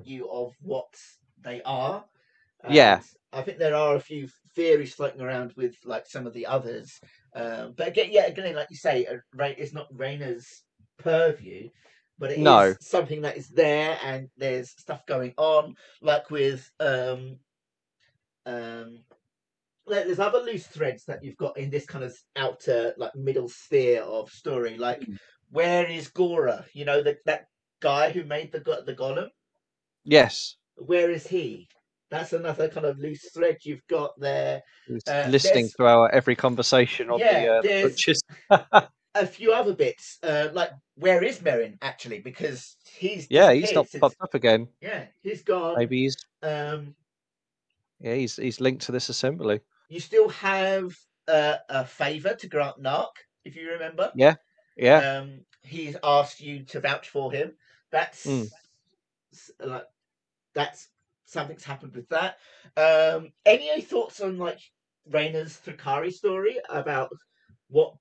you of what they are, yeah, and I think there are a few theories floating around with like some of the others. But again, like you say, it's not Raina's purview, but it no, is something that is there, and there's stuff going on, like with um, there's other loose threads that you've got in this kind of outer, like middle sphere of story. Like, where is Gora? You know, that guy who made the golem. yes, Where is he? That's another kind of loose thread you've got there. he's listening There's to our every conversation on yeah, the there's butchers. a few other bits. Like, where is Merrin actually? Because he's Yeah, he's not disappeared since. popped up again. Yeah, he's gone. Maybe he's Um, yeah, he's linked to this assembly. you still have a favor to grant Nark, if you remember. Yeah, yeah. He's asked you to vouch for him. That's Mm. like that's something's happened with that. Any thoughts on like Raina's Thrakari story about what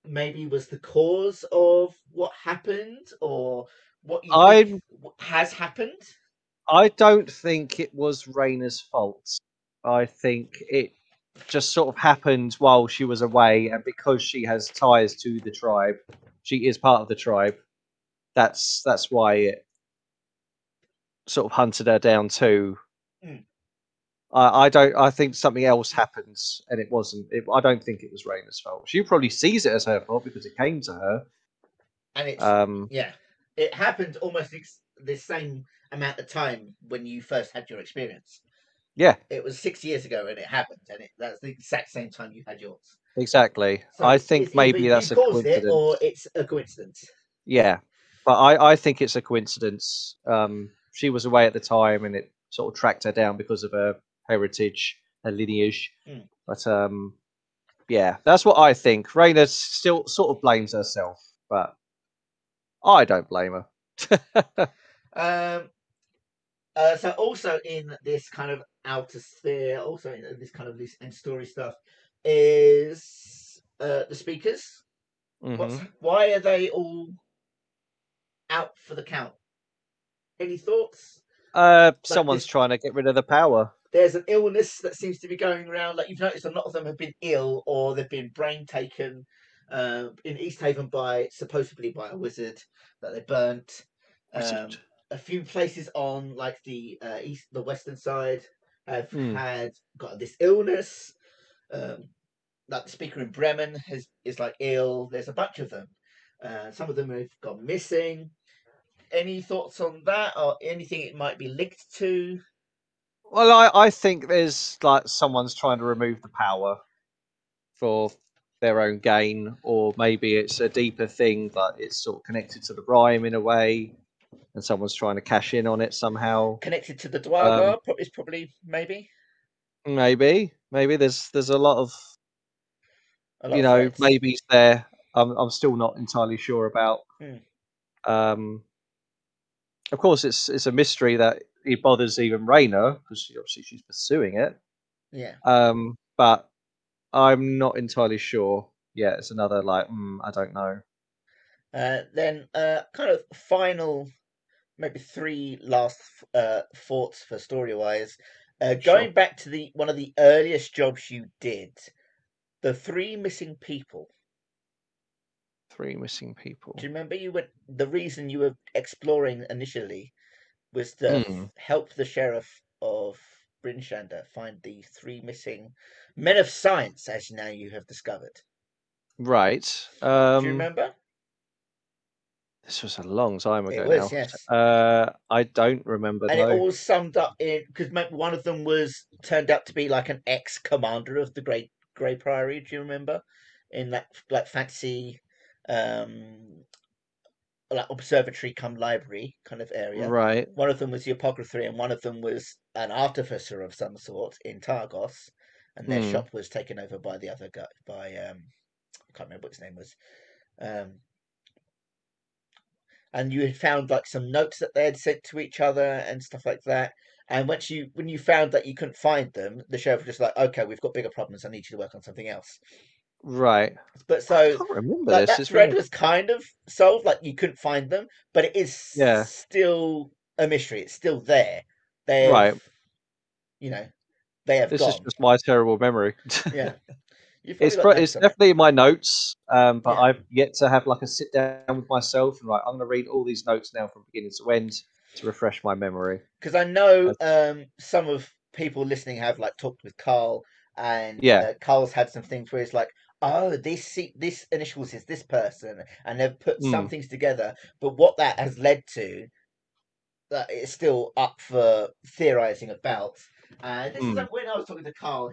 maybe was the cause of what happened, or what you think I'm has happened? I don't think it was Raina's fault. I think it just sort of happened while she was away, and because she has ties to the tribe, she is part of the tribe. That's why it sort of hunted her down too. Mm. I don't. I think something else happens, and it wasn't. I don't think it was Raina's fault. She probably sees it as her fault because it came to her. And it's Um, yeah, it happened almost the same amount of time when you first had your experience. yeah, It was 6 years ago, and it happened, and that's the exact same time you had yours. exactly. So I it's think either maybe you that's a caused it or coincidence. it's a coincidence. Yeah, but I think it's a coincidence. She was away at the time, and it sort of tracked her down because of her heritage, her lineage. Mm. But yeah, that's what I think. Raina still sort of blames herself. but I don't blame her. So also in this kind of outer sphere, also in this kind of loose end story stuff, is the speakers. Hmm. Why are they all out for the count? Any thoughts? Like Someone's this, trying to get rid of the power. there's an illness that seems to be going around. Like you've noticed, a lot of them have been ill or they've been brain taken in East Haven supposedly by a wizard that they burnt. Wizard. A few places on like the western side have Mm. got this illness. Like the speaker in Bremen is like ill. There's a bunch of them. Some of them have gone missing. Any thoughts on that, or anything it might be linked to? Well, I think there's like someone's trying to remove the power for their own gain, or maybe it's a deeper thing that it's sort of connected to the rhyme in a way, and someone's trying to cash in on it somehow. Connected to the Um, Dwargar is probably maybe maybe there's a lot of a lot of threads. maybes there. I'm still not entirely sure about. Hmm. Um, of course, it's a mystery that he bothers even Raina because obviously she's pursuing it. Yeah. But I'm not entirely sure. Yeah, it's another like I don't know. Then kind of final, maybe three last thoughts for story wise. Sure, Going back to the one of the earliest jobs you did, the three missing people. three missing Do you people. remember the reason you were exploring initially was to Mm, help the sheriff of Brinshander find the three missing men of science, as now you have discovered. right. Do you remember? This was a long time It ago was, now. yes. I don't remember. And it No. all summed up in because one of them was turned out to be like an ex-commander of the Great Grey Priory. Do you remember? In that like fancy, um, like observatory come library kind of area. Right. One of them was the apothecary, and one of them was an artificer of some sort in Targos, and their Hmm. shop was taken over by the other guy. By I can't remember what his name was. Um, and you had found like some notes that they had sent to each other and stuff like that. And when you found that you couldn't find them, the sheriff was just like, "Okay, we've got bigger problems. I need you to work on something else." Right. But I so, can't remember like this. that It's thread been was kind of solved. Like you couldn't find them, but it is yeah. still a mystery. It's still there. They've, Right. you know, they have This is gone. just my terrible memory. Yeah, you've probably got It's notes on it. definitely in my notes, but Yeah, I've yet to have like a sit down with myself and like I'm going to read all these notes now from beginning to end to refresh my memory. because I know Uh, some of people listening have like talked with Carl, and yeah. Carl's had some things where it's like, oh, this initials is this person, and they've put some Mm, things together, but what that has led to, that is still up for theorizing about. This is mm, like when I was talking to Carl.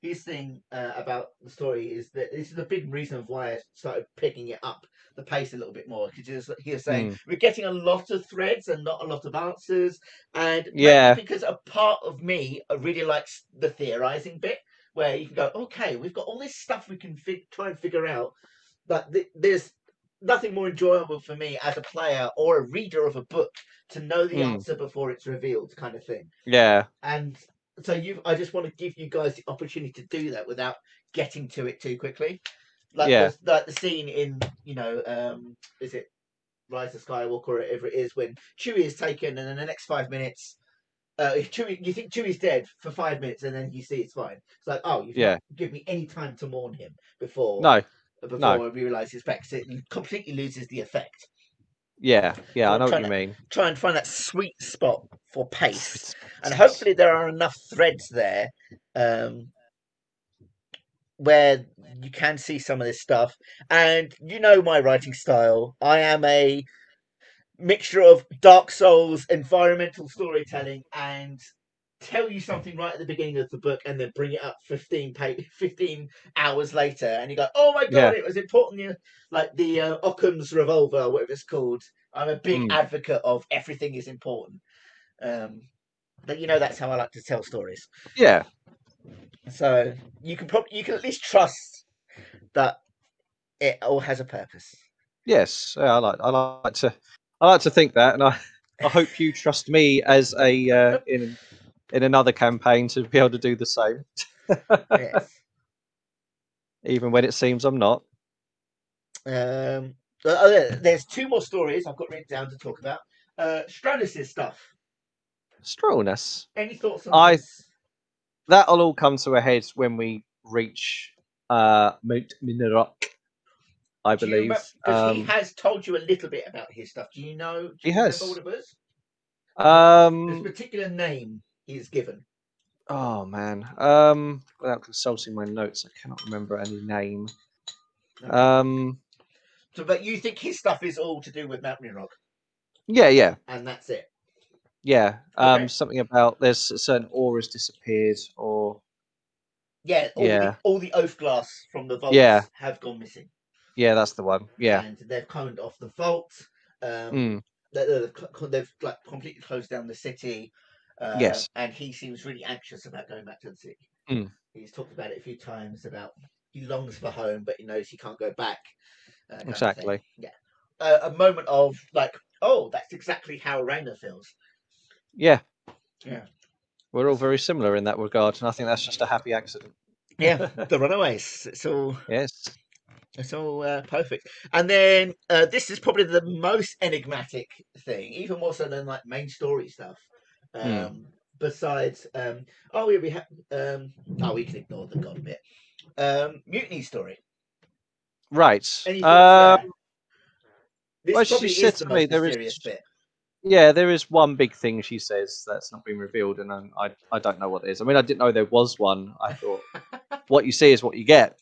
His thing about the story is that this is a big reason of why I started picking it up the pace a little bit more because he was saying mm. we're getting a lot of threads and not a lot of answers, and maybe Yeah. because a part of me really likes the theorizing bit where you can go, okay, we've got all this stuff we can try and figure out, but there's nothing more enjoyable for me as a player or a reader of a book to know the Mm, answer before it's revealed, kind of thing. yeah. And so I just want to give you guys the opportunity to do that without getting to it too quickly. Yeah. Like the scene in is it Rise of Skywalker or whatever it is when Chewie is taken and in the next 5 minutes. Chewie, you think Chewie's dead for 5 minutes, and then you see it's fine. It's like, oh, you've not Yeah. given me any time to mourn him before No. No. I realise his back. So it completely loses the effect. Yeah. Yeah. So I I'm know what trying you to mean. find that sweet spot for Sweet pace, and spot. hopefully there are enough threads there um, where you can see some of this stuff. And you know my writing style. I am a mixture of Dark Souls, environmental storytelling, and tell you something right at the beginning of the book and then bring it up 15 hours later and you go, oh my god, Yeah. it was important. Like the Occam's revolver, whatever it's called. I'm a big Mm, advocate of everything is important. um, but that's how I like to tell stories, yeah. so you can at least trust that it all has a purpose. Yes, yeah, I like to think that, and I hope you trust me as a in another campaign to be able to do the same, Yes. even when it seems I'm not. There's two more stories I've got written down to talk about. Stratus's stuff. Stronus. Any thoughts on I his? That'll all come to a head when we reach Mount Minarok, I Do you remember? believe. Because he has told you a little bit about his stuff. Do you know? Do He you remember what has. it was? There's a Um, particular name he's given. oh man. Without consulting my notes, I cannot remember any name. Okay. So, but you think his stuff is all to do with Mount Rock, Yeah. and that's it? Yeah. Okay. Something about there's a certain aura's disappeared, or Yeah. yeah, All the oath glass from the yeah, vaults have gone missing, yeah. That's the one. Yeah. and they've coned off the vault. Mm, They've like completely closed down the city, yes. and he seems really anxious about going back to the city. Mm, He's talked about it a few times about he longs for home, but he knows he can't go back, kind of thing. exactly. Yeah, a moment of like, oh, that's exactly how Raina feels. Yeah. Yeah, We're all very similar in that regard, and I think that's just a happy accident. yeah, the Runaways. Yes. It's all perfect. And then this is probably the most enigmatic thing, even more so than like main story stuff. Mm. Besides, oh, we have. We can ignore the god bit. Mutiny story. Right. Any thoughts there? This Well, she probably is said the to me most there is. mysterious bit. Yeah, there is one big thing she says that's not been revealed, and I don't know what it is. I mean, I didn't know there was one. I thought what you see is what you get,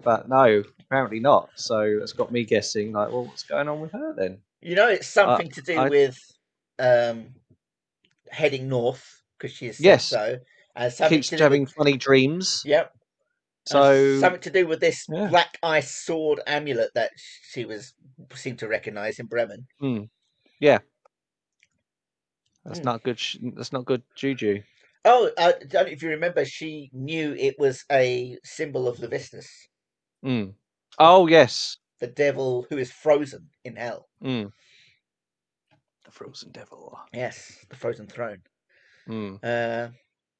but no, apparently not. So that's got me guessing, like, well, what's going on with her then? You know, it's I, something to do I with um, heading north because she has said yes, so, and something keeps to do with having funny dreams. yep, and So something to do with this yeah, black ice sword amulet that she was seemed to recognize in Bremen. mm, yeah, that's Mm. not good. That's not good juju. Oh, I don't know if you remember, she knew it was a symbol of Levistus, Mm. the, Oh yes, the devil who is frozen in hell. mm. The frozen devil. Yes, the frozen throne. Mm. Uh,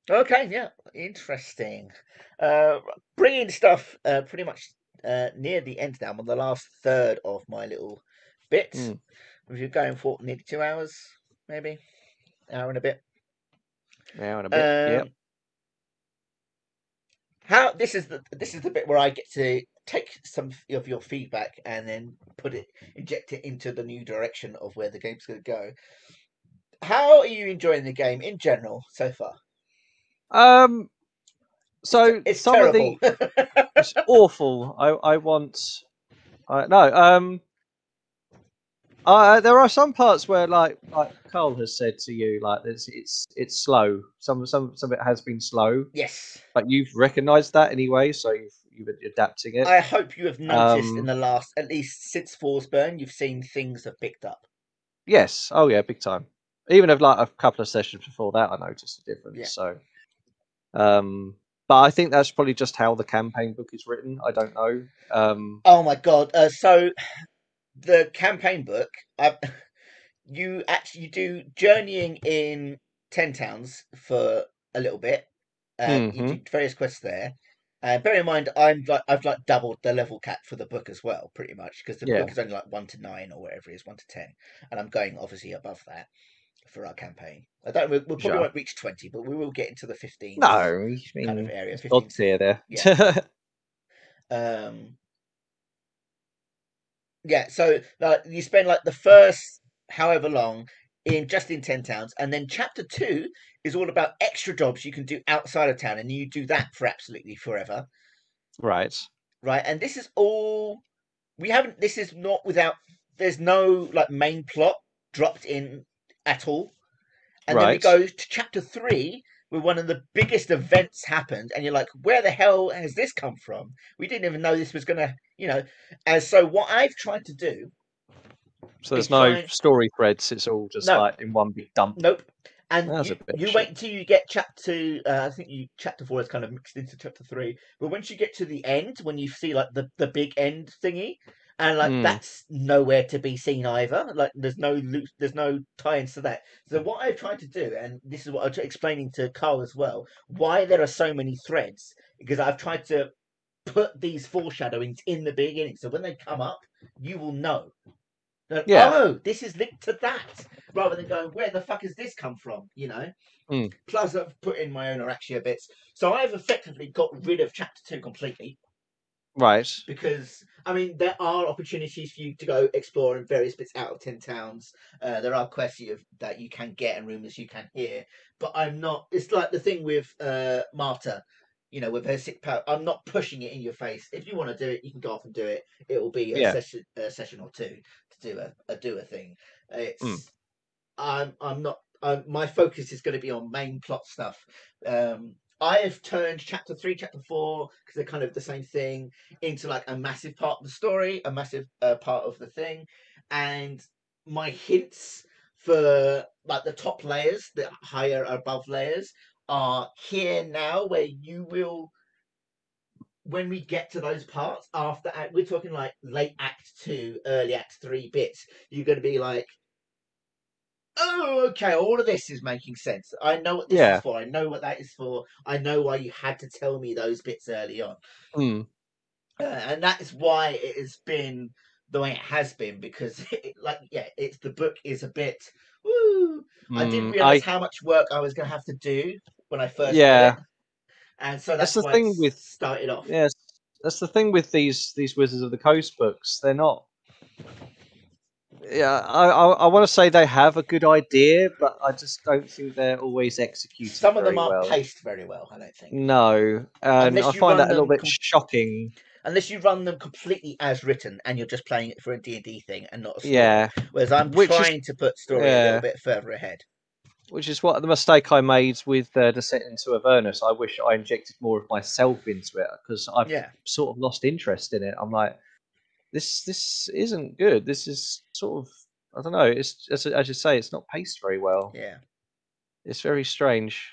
okay, yeah, interesting. Bringing stuff pretty much near the end now. I'm on the last third of my little bit. Mm. We're going for nearly 2 hours, maybe hour and a bit. Yeah, in a bit. Yep. Um, how this is the bit where I get to take some of your feedback and then inject it into the new direction of where the game's going to go. How are you enjoying the game in general so far? Um. So It's some of terrible. the it's awful. I want. No. There are some parts where, like Carl has said to you, like it's slow. Some of it has been slow, Yes. but you've recognised that anyway, so you've been adapting it. I hope you have noticed in Um. the last, at least since Forsburn, you've seen things have picked up. Yes. Oh yeah, big time. Even if like a couple of sessions before that, I noticed a Yeah. difference. So. Um. But I think that's probably just how the campaign book is written. I don't know. Oh my god. So the campaign book, you actually do journeying in 10 towns for a little bit. You Hmm. do various quests there. Bear in mind, I've like doubled the level cap for the book as well, pretty much, because the book Yeah. is only like 1 to 9 or whatever it is, 1 to 10, and I'm going obviously above that for our campaign. I don't. We probably Sure. won't reach 20, but we will get into the 15s No, I kind of mean, area. there's 15. odds here there. Yeah. Um. Yeah. So you spend like the first however long in 10 towns, and then chapter 2 is all about extra jobs you can do outside of town, and you do that for absolutely forever, Right. right? And this is all we haven't. This is not without. There's no like main plot dropped in at all. And then we Right. go to chapter 3, where one of the biggest events happened, and you're like, where the hell has this come from? We didn't even know this was gonna, And so what I've tried to do So is there's no try. story threads. It's all just No, like in one big dump. nope. And That's you a bit you wait shit. until you get chapter. I think chapter 4 is kind of mixed into chapter 3. But once you get to the end, when you see like the big end thingy, and like Mm. that's nowhere to be seen either. Like there's no tie-ins to that. So what I've tried to do, and this is what I'm explaining to Carl as well, why there are so many threads, because I've tried to put these foreshadowings in the beginning, so when they come up, you will know. Like, Yeah. oh, this is linked to that, rather than going, where the fuck has this come from? You know. Mm. Plus, I've put in my own Araxia bits, so I've effectively got rid of chapter 2 completely. Right. Because I mean, there are opportunities for you to go explore in various bits out of 10 towns. There are quests that you can get and rumors you can hear, but I'm not. It's like the thing with Marta, you know, with her sick power. I'm not pushing it in your face. If you want to do it, you can go off and do it. It will be Yeah. a session or two to do a thing. Mm. It's I'm not. My focus is going to be on main plot stuff. I have turned chapter 3, chapter 4, because they're kind of the same thing, into like a massive part of the story, a massive part of the thing, and my hints for like the top layers, the higher above layers, are here now, where you will. When we get to those parts after we're talking like late Act 2, early Act 3 bits, you're going to be like, oh, okay, all of this is making sense. I know what this is Yeah. for. I know what that is for. I know why you had to tell me those bits early on. Mm. And that is why it has been the way it has been, because it's the book is a bit, woo. I didn't Mm. realize how much work I was going to have to do when I first got it. Yeah. And so That's that's the why it thing with started off. yes. That's the thing with these Wizards of the Coast books. They're not. Yeah, I want to say they have a good idea, but I just don't think they're always executed Some of them very aren't well. paced very well, I don't think. No, and I Unless you find run that a little them bit shocking. unless you run them completely as written and you're just playing it for a D&D thing and not a story. Yeah, Whereas I'm which is trying to put story a little yeah, bit further ahead. which is what the mistake I made with Descent into Avernus. I wish I injected more of myself into it because I've Yeah. sort of lost interest in it. I'm like, this isn't good. This is sort of I don't know. It's as you say, it's not paced very well. Yeah. It's very strange.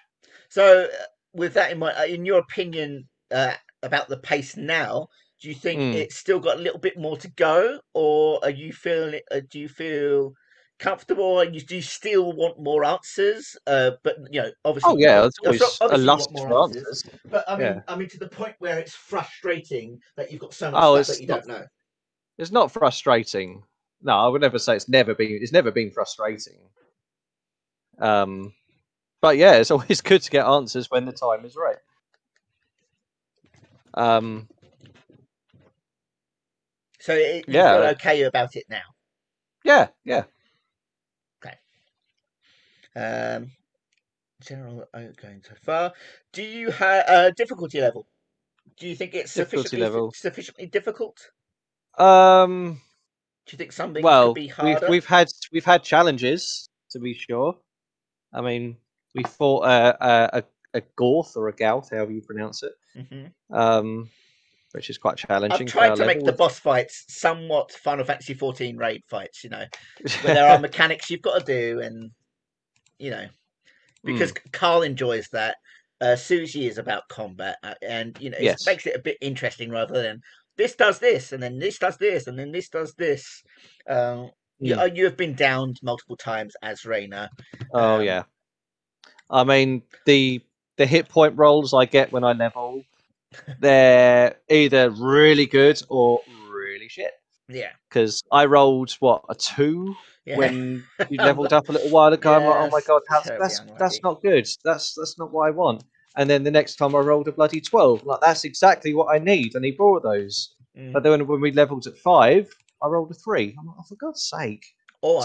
So, with that in mind, in your opinion about the pace now, do you think Mm. it's still got a little bit more to go, or are you feeling? Do you feel comfortable? And do you still want more answers? But you know, obviously, Oh yeah, there's always a obviously, you want lust more for answers. answers. But Yeah. I mean, to the point where it's frustrating that you've got so much Oh, stuff that you don't know. it's not frustrating. No, I would never say it's never been frustrating. But yeah, it's always good to get answers when the time is right. So you Yeah. feel okay about it now? Yeah, yeah. Okay. General going so far. Do you have a difficulty level? Do you think it's Difficulty level. sufficiently difficult? Um. Do you think some things could Well, be harder? we've had challenges to be sure. I mean, we fought a Gorth or a Gouth, however you pronounce it. Mm-hmm. Which is quite I've challenging for tried our to make the level. boss fights somewhat Final Fantasy 14 raid fights, you know, where there are mechanics you've got to do, and you know, because Carl enjoys that. Susie is about combat, and you know, it Yes. makes it a bit interesting rather than this does this, and then this does this, and then this does this. You have been downed multiple times as Reina. Oh yeah. I mean the hit point rolls I get when I level, they're either really good or really shit. Yeah. Because I rolled what a 2 when you leveled up a little while ago. I'm like, oh my god, that's not good. That's not what I want. And then the next time I rolled a bloody 12. Like that's exactly what I need. I need more of those. But then when we leveled at 5, I rolled a 3. I'm like, oh, for God's sake. Or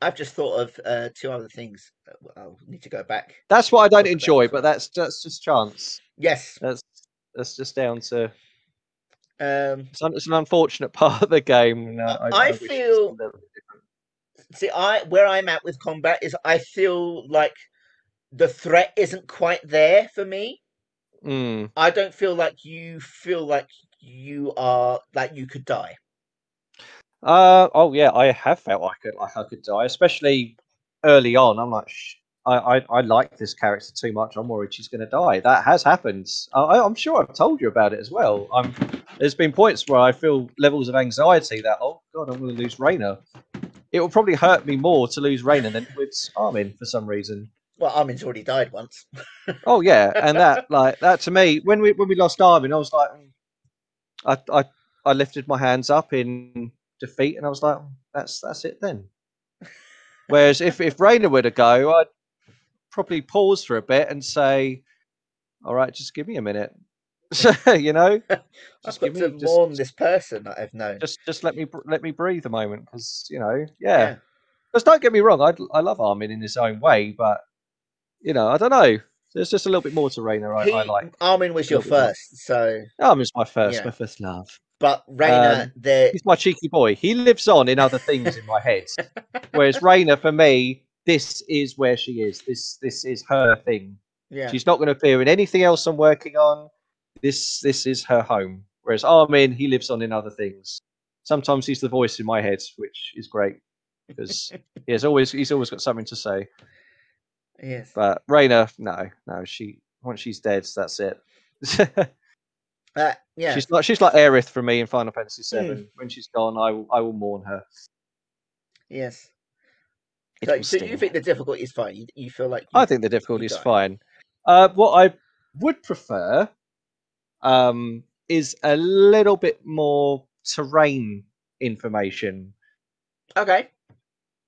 I've just thought of 2 other things. I'll need to go back. That's what I don't enjoy, but that's just chance. Yes. That's just down to. It's an unfortunate part of the game. I wish feel. it was a little bit different. See, where I'm at with combat is I feel like the threat isn't quite there for me. I don't feel like you feel like you are like you could die. Oh yeah, I have felt like I could die, especially early on. I'm like, I like this character too much. I'm worried she's going to die. That has happened. I'm sure I've told you about it as well. There's been points where I feel levels of anxiety that, oh god, I'm going to lose Raina. It will probably hurt me more to lose Raina than with Armin for some reason. Well, Armin's already died once. Oh yeah, and that to me, when we lost Armin, I was like, I lifted my hands up in defeat, and I was like, that's it then. Whereas if Raina were to go, I'd probably pause for a bit and say, all right, just give me a minute. You know, I've got to mourn this person that I've known. Just let me breathe a moment, because yeah. Because don't get me wrong, I love Armin in his own way, but I don't know. There's just a little bit more to Raina. I like. Armin was your first, so Armin's my first love. But Raina, he's my cheeky boy. He lives on in other things in my head. Whereas Raina, for me, this is where she is. This is her thing. Yeah. She's not going to appear in anything else I'm working on. This is her home. Whereas Armin, he lives on in other things. Sometimes he's the voice in my head, which is great because he's always got something to say. Yes. But Raina, no, once she's dead, that's it. Yeah. She's like Aerith for me in Final Fantasy VII. When she's gone, I will mourn her. Yes. So you think the difficulty is fine? You feel like I think the difficulty is fine. What I would prefer is a little bit more terrain information. Okay.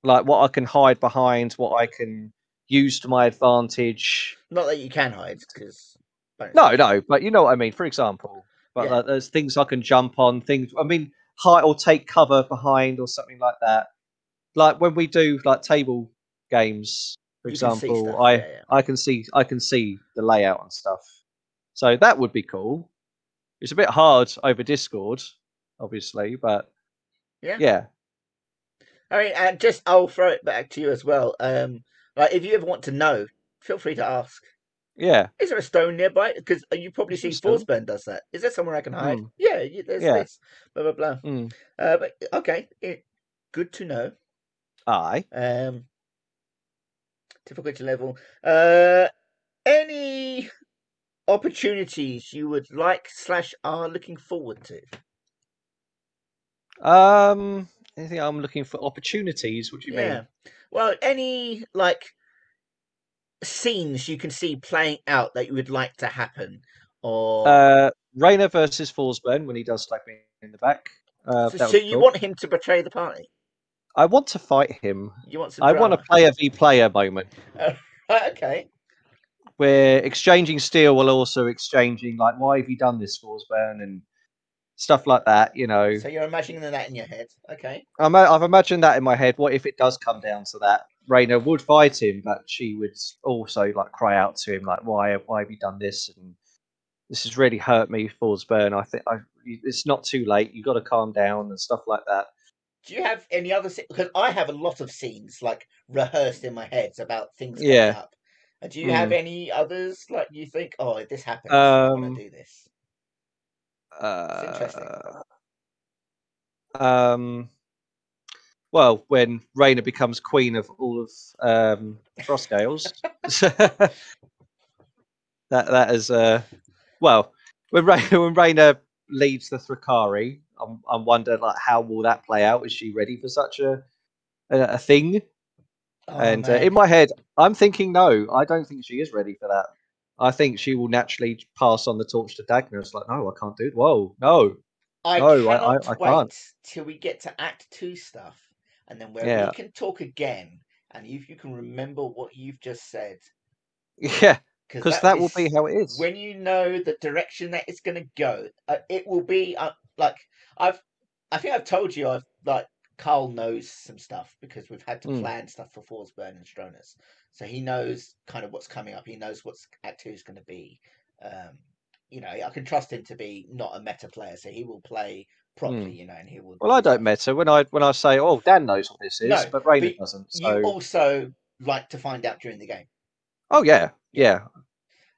Like what I can hide behind, what I can use to my advantage. Not that you can hide, because no, but you know what I mean. For example, there's things I can jump on. Things hide or take cover behind or something like that. Like when we do like table games, for example, I can see the layout and stuff. So that would be cool. It's a bit hard over Discord, obviously, but yeah. I mean, and I'll throw it back to you as well. Like if you ever want to know, feel free to ask. Yeah. Is there a stone nearby? Because you probably see Forsburn does that. Is there somewhere I can hide? Yeah, there's this. Blah blah blah. But okay, good to know. Aye. Difficulty level. Any opportunities you would like / are looking forward to? Anything I'm looking for opportunities? What do you mean? Well, any like scenes you can see playing out that you would like to happen, or Raina versus Forsburn when he does stab me in the back. So you want him to betray the party? I want to fight him. You want I want a player v player moment. Okay. We're exchanging steel while also exchanging like, why have you done this, Forsburn, and stuff like that. So you're imagining that in your head, okay? I've imagined that in my head. What if it does come down to that? Raina would fight him, but she would also like cry out to him, like, why have you done this? And this has really hurt me, Forsburn. I think it's not too late. You've got to calm down and stuff like that. Do you have any other because I have a lot of scenes like rehearsed in my head about things coming up. Do you have any others like you think, oh, if this happens, I want to do this? It's interesting. Well, when Raina becomes queen of all of Frostgales, that is well, when Raina leads the Thrakari, I'm wondering like how will that play out? Is she ready for such a thing? And in my head, I'm thinking no. I don't think she is ready for that. I think she will naturally pass on the torch to Dagna. It's like, no, I can't do it. Whoa, no. I cannot wait till we get to Act 2 stuff, and then where we can talk again, and if you can remember what you've just said. Yeah, because that will be how it is. When you know the direction that it's going to go, it will be like I think I've told you Carl knows some stuff because we've had to plan stuff for Forsburn and Stronus, so he knows kind of what's coming up. He knows what's Act 2 is going to be. I can trust him to be not a meta player, so he will play properly, and he will. Well, I don't meta when I say, oh, Dan knows what this is, but Raina doesn't. So you also like to find out during the game. Oh yeah.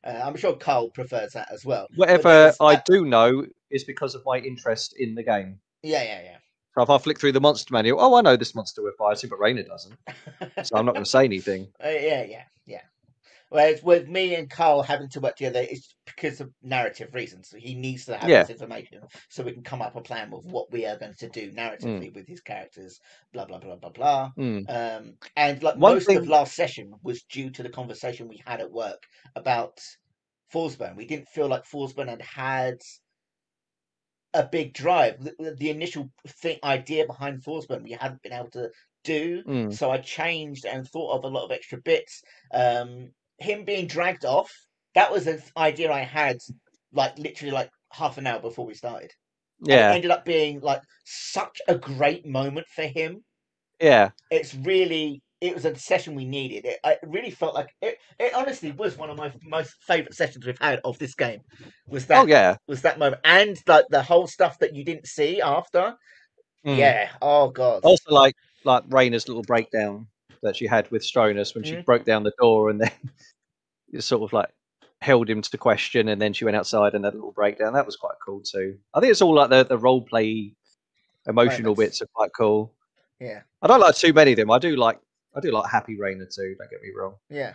I'm sure Carl prefers that as well. Whatever I do know is because of my interest in the game. Yeah. So if I flick through the monster manual, oh, I know this monster we're fighting, but Raina doesn't. So I'm not going to say anything. Yeah. Whereas with me and Carl having to work together, it's because of narrative reasons. He needs to have Yeah. this information so we can come up a plan of what we are going to do narratively with his characters. Blah blah blah blah blah. And like One most of thing, last session was due to the conversation we had at work about Forsburn. We didn't feel like Forsburn had a big drive. The initial idea behind Forsburn we hadn't been able to do, so I changed and thought of a lot of extra bits. Him being dragged off, that was an idea I had like literally like half an hour before we started. And it yeah, ended up being like such a great moment for him. yeah. It was a session we needed. It really felt like it honestly was one of my most favorite sessions we've had of this game. Oh yeah. Was that moment, and like the whole stuff that you didn't see after. Yeah. Oh god. Also, like Raina's little breakdown that she had with Stronus when she broke down the door and then you sort of like held him to question, and then she went outside and had a little breakdown. That was quite cool too. I think it's all like the role play emotional Moments. bits are quite cool. Yeah. I don't like too many of them. I do like Happy Raina too. Don't get me wrong. Yeah.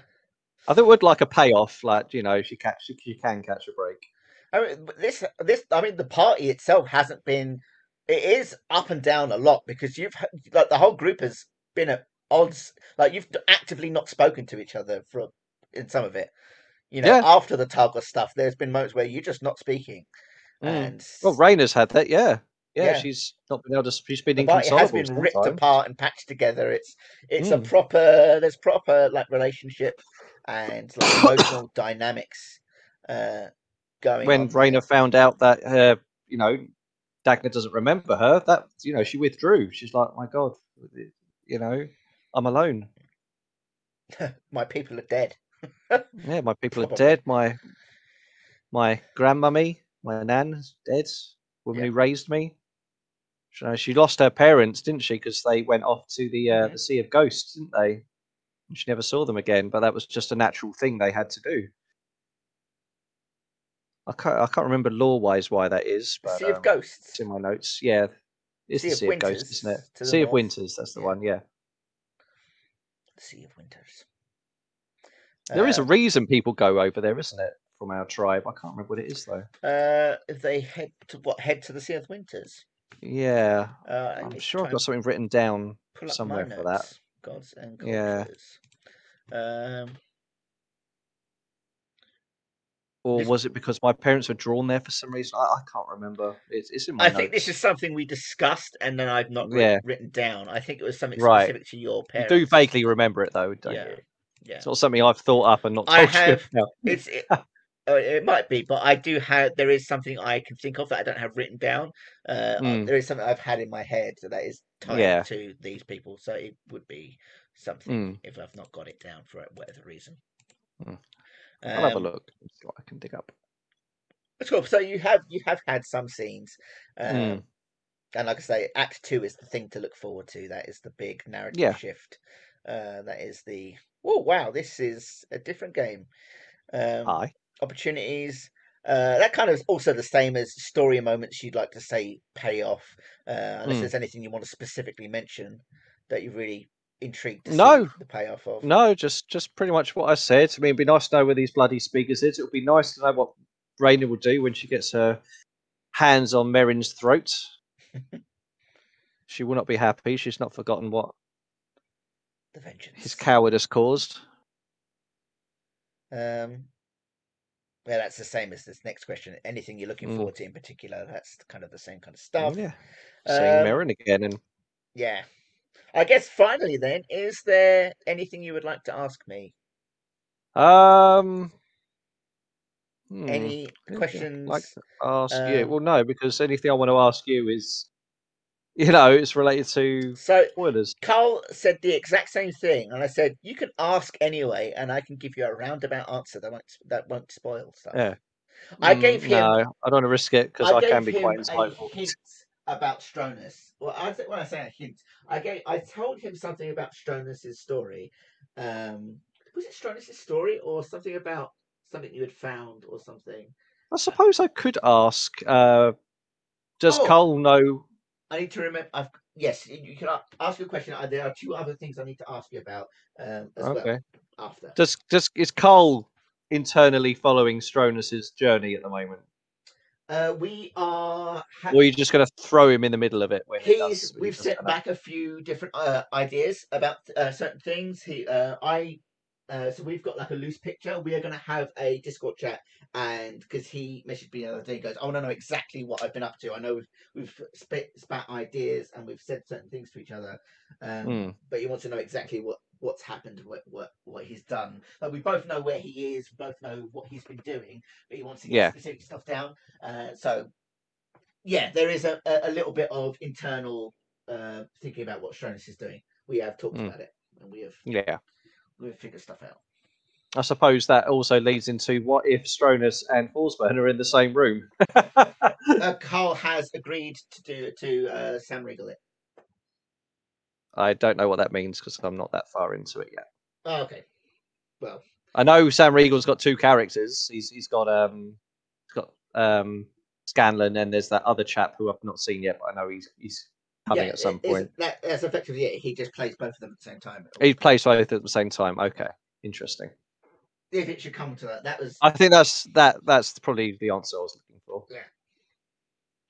I think it would like a payoff, like she can catch a break. I mean, I mean, the party itself hasn't been. It is up and down a lot because like the whole group has been at odds. Like you've actively not spoken to each other in some of it. After the Targos stuff, there's been moments where you're just not speaking. And well, Raina's had that, yeah. Yeah. She's not been able to. She's been the party has inconsolable been ripped sometimes. apart and patched together. There's proper like relationship and like emotional dynamics going When on. Raina found out that Dagna doesn't remember her, that she withdrew. She's like, my God, I'm alone. My people are dead. Yeah, my people Probably. are dead. My grandmummy, my nan is dead. Woman who raised me. She lost her parents, didn't she? Because they went off to the Sea of Ghosts, didn't they? And she never saw them again. But that was just a natural thing they had to do. I can't remember lore-wise why that is. But, Sea of Ghosts. It's in my notes. Yeah, it's the Sea of Ghosts, isn't it? Sea of Winters. That's the one. Yeah. Sea of Winters. There is a reason people go over there, isn't it? From our tribe, I can't remember what it is though. If they head to the Sea of Winters. Yeah, I'm sure I've got something written down somewhere for that. Gods and cultures. Yeah. Or was it because my parents were drawn there for some reason? I can't remember. It's in my notes. I think this is something we discussed, and then I've not written down. I think it was something specific to your parents. You do vaguely remember it though, don't you? Yeah. It's not something I've thought up and not told you. It might be, but I do have. There is something I can think of that I don't have written down. There is something I've had in my head that is tied to these people, so it would be something if I've not got it down for whatever reason. I'll have a look. See what I can dig up. Cool. So you have had some scenes, and like I say, Act 2 is the thing to look forward to. That is the big narrative shift. That is the wow. This is a different game. Opportunities. That kind of is also the same as story moments you'd like to say pay off. Unless there's anything you want to specifically mention that you're really intrigued to see the payoff of. No, just pretty much what I said. I mean, it'd be nice to know where these bloody speakers is. It would be nice to know what Raina will do when she gets her hands on Merrin's throat. She will not be happy. She's not forgotten what the vengeance his cowardice caused. Yeah, that's the same as this next question. Anything you're looking forward to in particular? That's kind of the same kind of stuff. Yeah, seeing Merrin again, and I guess finally, then, is there anything you would like to ask me? Any questions? Like to ask you? Well, no, because anything I want to ask you is, it's related to spoilers. Carl said the exact same thing, and I said you can ask anyway, and I can give you a roundabout answer that won't spoil stuff. Yeah. I gave him. No, I don't want to risk it because I can be quite insightful. A hint about Stronus. Well, when I say a hint, I told him something about Stronus's story. Was it Stronus's story or something about something you had found or something? I suppose I could ask. Does Cole know I need to remember. Yes, you can ask your question. There are 2 other things I need to ask you about as well Okay. after. Just is Cole internally following Stronus's journey at the moment? We are. Or are you just going to throw him in the middle of it when he does We've turn set up? back a few different ideas about certain things. So we've got like a loose picture. We are going to have a Discord chat, and because he messaged me the other day, he goes, "I want to know exactly what I've been up to. I know we've spat ideas and we've said certain things to each other, but he wants to know exactly what's happened, what he's done. Like, we both know where he is, we both know what he's been doing, but he wants to get Yeah. specific stuff down. So yeah, there is a little bit of internal thinking about what Stronus is doing. We have talked about it, and Yeah. we've figured stuff out. I suppose that also leads into what if Stronus and Forsburn are in the same room? Carl has agreed to Sam Regal it. I don't know what that means because I'm not that far into it yet. Oh, okay. Well, I know Sam Regal's got 2 characters. He's got Scanlan, and there's that other chap who I've not seen yet, but I know he's coming at some point. That's effectively it. He just plays both of them at the same time. He plays both at the same time. Okay, interesting. If it should come to that was. I think that's probably the answer I was looking for. Yeah.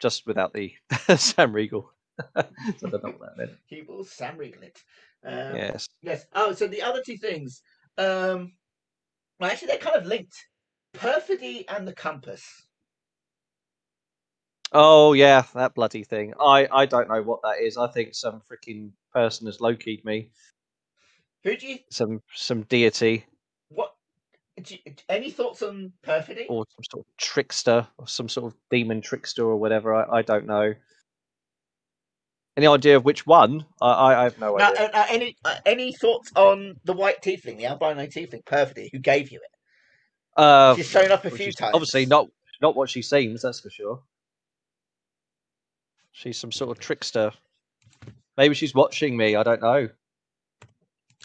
Just without the Sam Regal. So I don't know what that meant. He will Sam Regal it. Yes. Yes. Oh, so the other 2 things. Well, actually, they're kind of linked. Perfidy and the Compass. Oh yeah, that bloody thing. I don't know what that is. I think some freaking person has low-keyed me. Who do you? Some deity. What? Any thoughts on Perfidy? Or some sort of trickster, or some sort of demon trickster, or whatever. I don't know. Any idea of which one? I have no idea. Any thoughts on the white tiefling, the albino tiefling, Perfidy, who gave you it? She's shown up a few times. Obviously not what she seems, that's for sure. She's some sort of trickster. Maybe she's watching me. I don't know.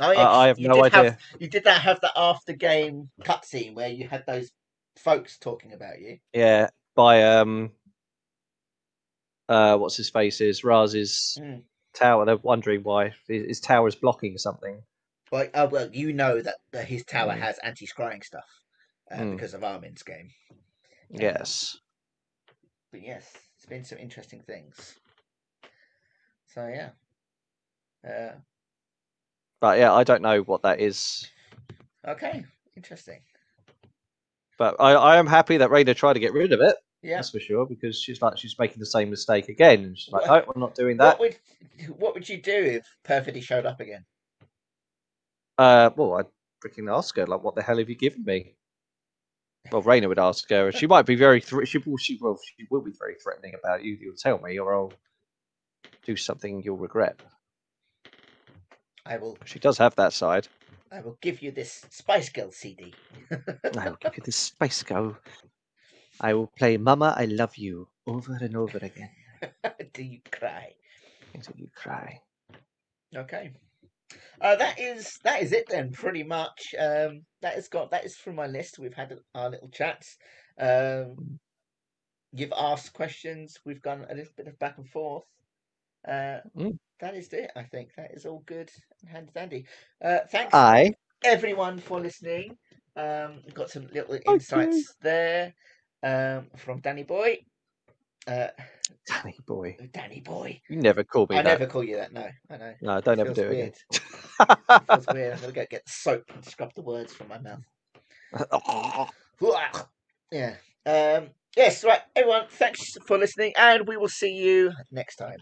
Oh, yeah, I have no idea. You did have that after game cutscene where you had those folks talking about you. Yeah, by what's his face is Raz's tower. They're wondering why his tower is blocking something. Well, you know that his tower has anti-scrying stuff because of Armin's game. Yes. But yes, it's been some interesting things. So yeah. But yeah, I don't know what that is. Okay, interesting. But I am happy that Raina tried to get rid of it. Yeah, that's for sure, because she's making the same mistake again. And she's like, no, we're not doing that. What would you do if Perfidy showed up again? Well, I'd freaking ask her, like, what the hell have you given me? Well, Raina would ask her. She might be very she will be very threatening about you. You'll tell me, or I'll do something you'll regret. I will. She does have that side. I will give you this Spice Girl CD. I will give you this Spice Girl. I will play Mama, I Love You over and over again. Do you cry? Until you cry. Okay. That is it then, pretty much. That is from my list. We've had our little chats. You've asked questions. We've gone a little bit of back and forth. That is it. I think that is all good and handy dandy. Thanks everyone for listening. Got some little insights there from Danny Boy. Danny Boy. Danny Boy. You never call me that. I never call you that. No, I know. No, don't ever do it again. It feels weird. I'm gonna go get soap and scrub the words from my mouth. Yeah. Yes. Right, everyone. Thanks for listening, and we will see you next time.